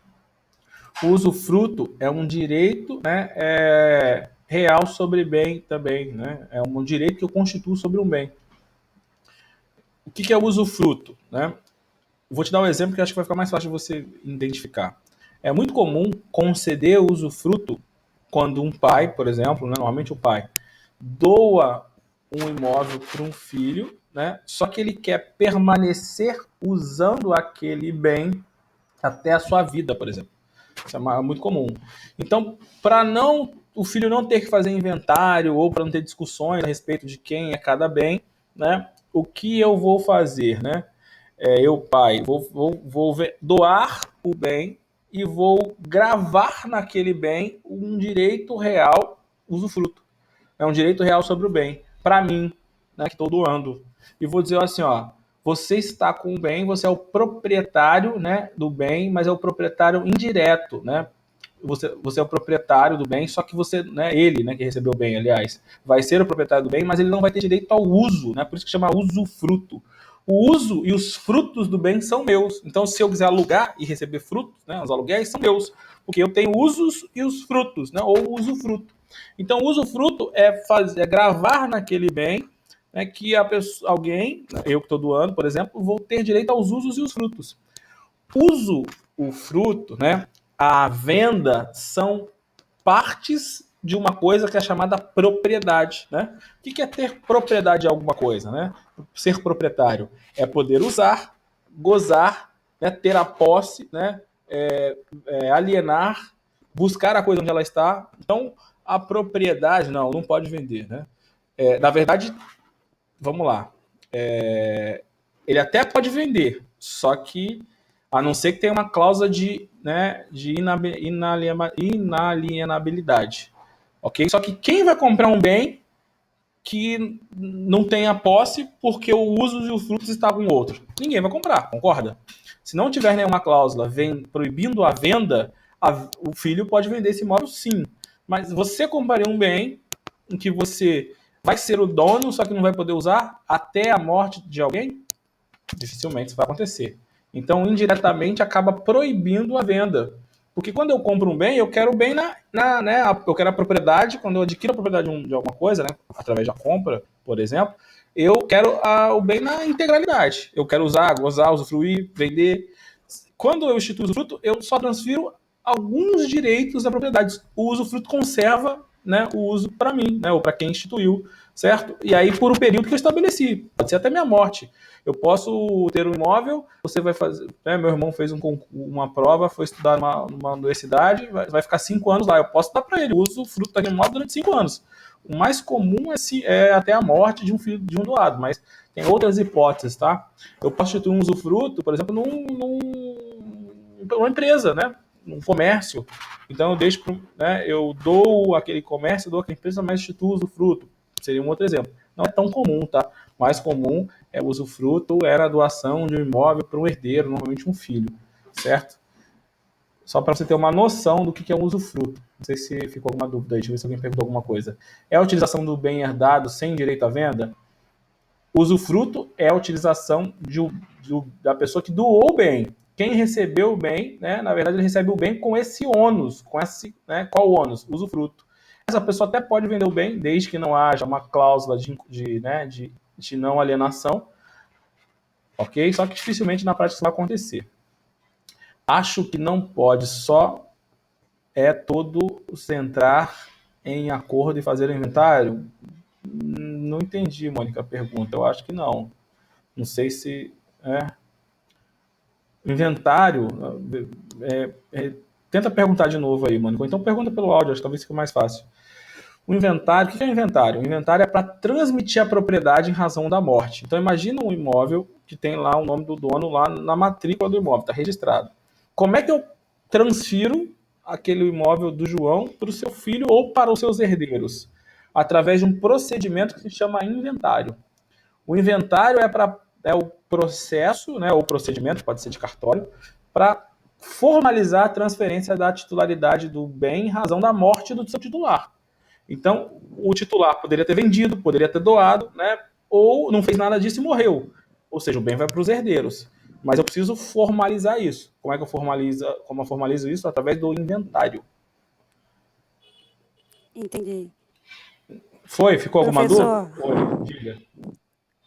O usufruto é um direito, né, real sobre bem também. Né? É um direito que eu constituo sobre um bem. O que é o usufruto? Né? Vou te dar um exemplo que acho que vai ficar mais fácil de você identificar. É muito comum conceder o usufruto quando um pai, por exemplo, né, normalmente o pai, doa um imóvel para um filho, né, só que ele quer permanecer usando aquele bem até a sua vida, por exemplo. Isso é muito comum. Então, para não o filho não ter que fazer inventário ou para não ter discussões a respeito de quem é cada bem, né? O que eu vou fazer, né? Eu, pai, vou doar o bem e vou gravar naquele bem um direito real usufruto. É um direito real sobre o bem, para mim, né, que estou doando. E vou dizer assim, ó, você está com o bem, você é o proprietário, né, do bem, mas é o proprietário indireto, né? Você é o proprietário do bem, só que você, né, ele, né, que recebeu o bem, aliás, vai ser o proprietário do bem, mas ele não vai ter direito ao uso, né? Por isso que chama usufruto. O uso e os frutos do bem são meus. Então, se eu quiser alugar e receber frutos, né, os aluguéis são meus, porque eu tenho usos e os frutos, né, ou usufruto. Então, o usufruto é gravar naquele bem, né, que alguém, eu que estou doando, por exemplo, vou ter direito aos usos e os frutos. Uso, o fruto, né, a venda são partes de uma coisa que é chamada propriedade, né? O que é ter propriedade de alguma coisa, né? Ser proprietário é poder usar, gozar, né? Ter a posse, né? Alienar, buscar a coisa onde ela está. Então, a propriedade, não pode vender, né? Na verdade, vamos lá. Ele até pode vender, só que a não ser que tenha uma cláusula de inalienabilidade. Ok? Só que quem vai comprar um bem que não tenha posse porque o uso e os frutos estavam em outro? Ninguém vai comprar, concorda? Se não tiver nenhuma cláusula proibindo a venda, o filho pode vender esse imóvel sim. Mas você compraria um bem em que você vai ser o dono, só que não vai poder usar até a morte de alguém? Dificilmente isso vai acontecer. Então, indiretamente, acaba proibindo a venda. Porque quando eu compro um bem, eu quero o bem né, eu quero a propriedade, quando eu adquiro a propriedade de alguma coisa, né, através da compra, por exemplo, eu quero o bem na integralidade. Eu quero usar, gozar, usufruir, vender. Quando eu instituo o usufruto, eu só transfiro alguns direitos da propriedade. O usufruto conserva, né, o uso para mim, né, ou para quem instituiu, certo? E aí por um período que eu estabeleci, pode ser até minha morte. Eu posso ter um imóvel, você vai fazer. Né, meu irmão fez uma prova, foi estudar numa universidade, vai ficar 5 anos lá. Eu posso dar para ele, uso o fruto daquele imóvel durante 5 anos. O mais comum é até a morte de um filho de um doado, mas tem outras hipóteses, tá? Eu posso instituir um usufruto, por exemplo, numa empresa, né? Num comércio. Então eu deixo, né? Eu dou aquele comércio, dou aquela empresa, mas instituo o usufruto. Seria um outro exemplo. Não é tão comum, tá? Mais comum o usufruto era a doação de um imóvel para um herdeiro, normalmente um filho, certo? Só para você ter uma noção do que é um usufruto. Não sei se ficou alguma dúvida aí, deixa eu ver se alguém perguntou alguma coisa. É a utilização do bem herdado sem direito à venda? Usufruto é a utilização da pessoa que doou o bem. Quem recebeu o bem, né, na verdade, ele recebe o bem com esse ônus. Né, qual o ônus? Usufruto. Essa pessoa até pode vender o bem, desde que não haja uma cláusula de não alienação, ok? Só que dificilmente na prática isso vai acontecer. Acho que não pode só todo centrar em acordo e fazer o inventário. Não entendi, Mônica, a pergunta. Eu acho que não. Não sei se inventário. Tenta perguntar de novo aí, Mônica. Então pergunta pelo áudio, acho que talvez fique mais fácil. O inventário, o que é inventário? O inventário é para transmitir a propriedade em razão da morte. Então imagina um imóvel que tem lá o nome do dono lá na matrícula do imóvel, está registrado. Como é que eu transfiro aquele imóvel do João para o seu filho ou para os seus herdeiros? Através de um procedimento que se chama inventário. O inventário é o processo, né, ou procedimento, pode ser de cartório, para formalizar a transferência da titularidade do bem em razão da morte do seu titular. Então, o titular poderia ter vendido, poderia ter doado, né, ou não fez nada disso e morreu. Ou seja, o bem vai para os herdeiros. Mas eu preciso formalizar isso. Como eu formalizo isso? Através do inventário. Entendi. Ficou alguma Professor, dúvida? Oi, diga.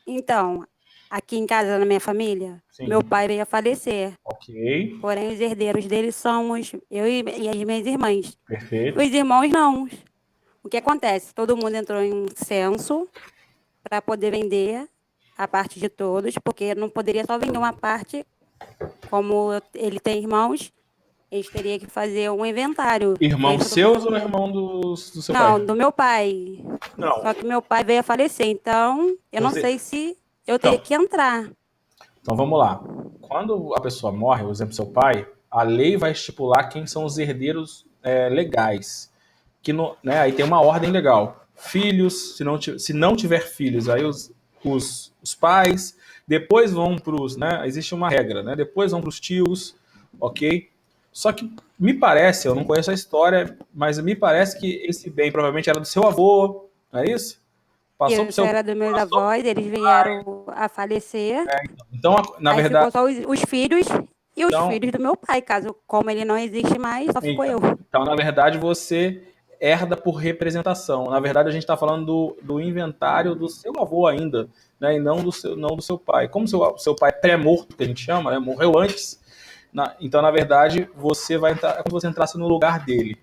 então, aqui em casa, na minha família, Sim. meu pai veio a falecer. Ok, Porém, os herdeiros dele somos eu e as minhas irmãs. perfeito. Os irmãos não. O que acontece? Todo mundo entrou em um censo para poder vender a parte de todos, porque não poderia só vender uma parte. Como ele tem irmãos, eles teriam que fazer um inventário. Irmãos Dentro seus ou irmão do seu pai? Não, do meu pai. Não. Só que meu pai veio a falecer, então eu não sei se eu teria que entrar. Então vamos lá. Quando a pessoa morre, por exemplo, seu pai, a lei vai estipular quem são os herdeiros legais. Né, aí tem uma ordem legal. Filhos, se não tiver filhos, aí os pais, depois vão para os. Né, existe uma regra, né? Depois vão para os tios, ok? Só que me parece, eu não conheço a história, mas me parece que esse bem provavelmente era do seu avô, não é isso? Passou para Isso seu. era dos meus avós, eles vieram a falecer. Então, na Aí verdade. ficou só os filhos e os Então, filhos do meu pai. Caso, como ele não existe mais, só ficou eu. Então, na verdade, você herda por representação. Na verdade, a gente está falando do inventário do seu avô ainda, né? E não do seu pai. Como seu pai é pré-morto, que a gente chama, né? Morreu antes. Então, na verdade, você vai entrar, é como se você entrasse no lugar dele.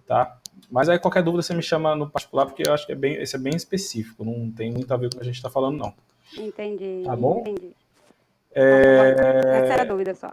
Tá? Mas aí, qualquer dúvida, você me chama no particular, porque eu acho que esse é bem específico. Não tem muito a ver com o que a gente está falando, não. Entendi. Tá bom? Entendi. Essa era a dúvida só.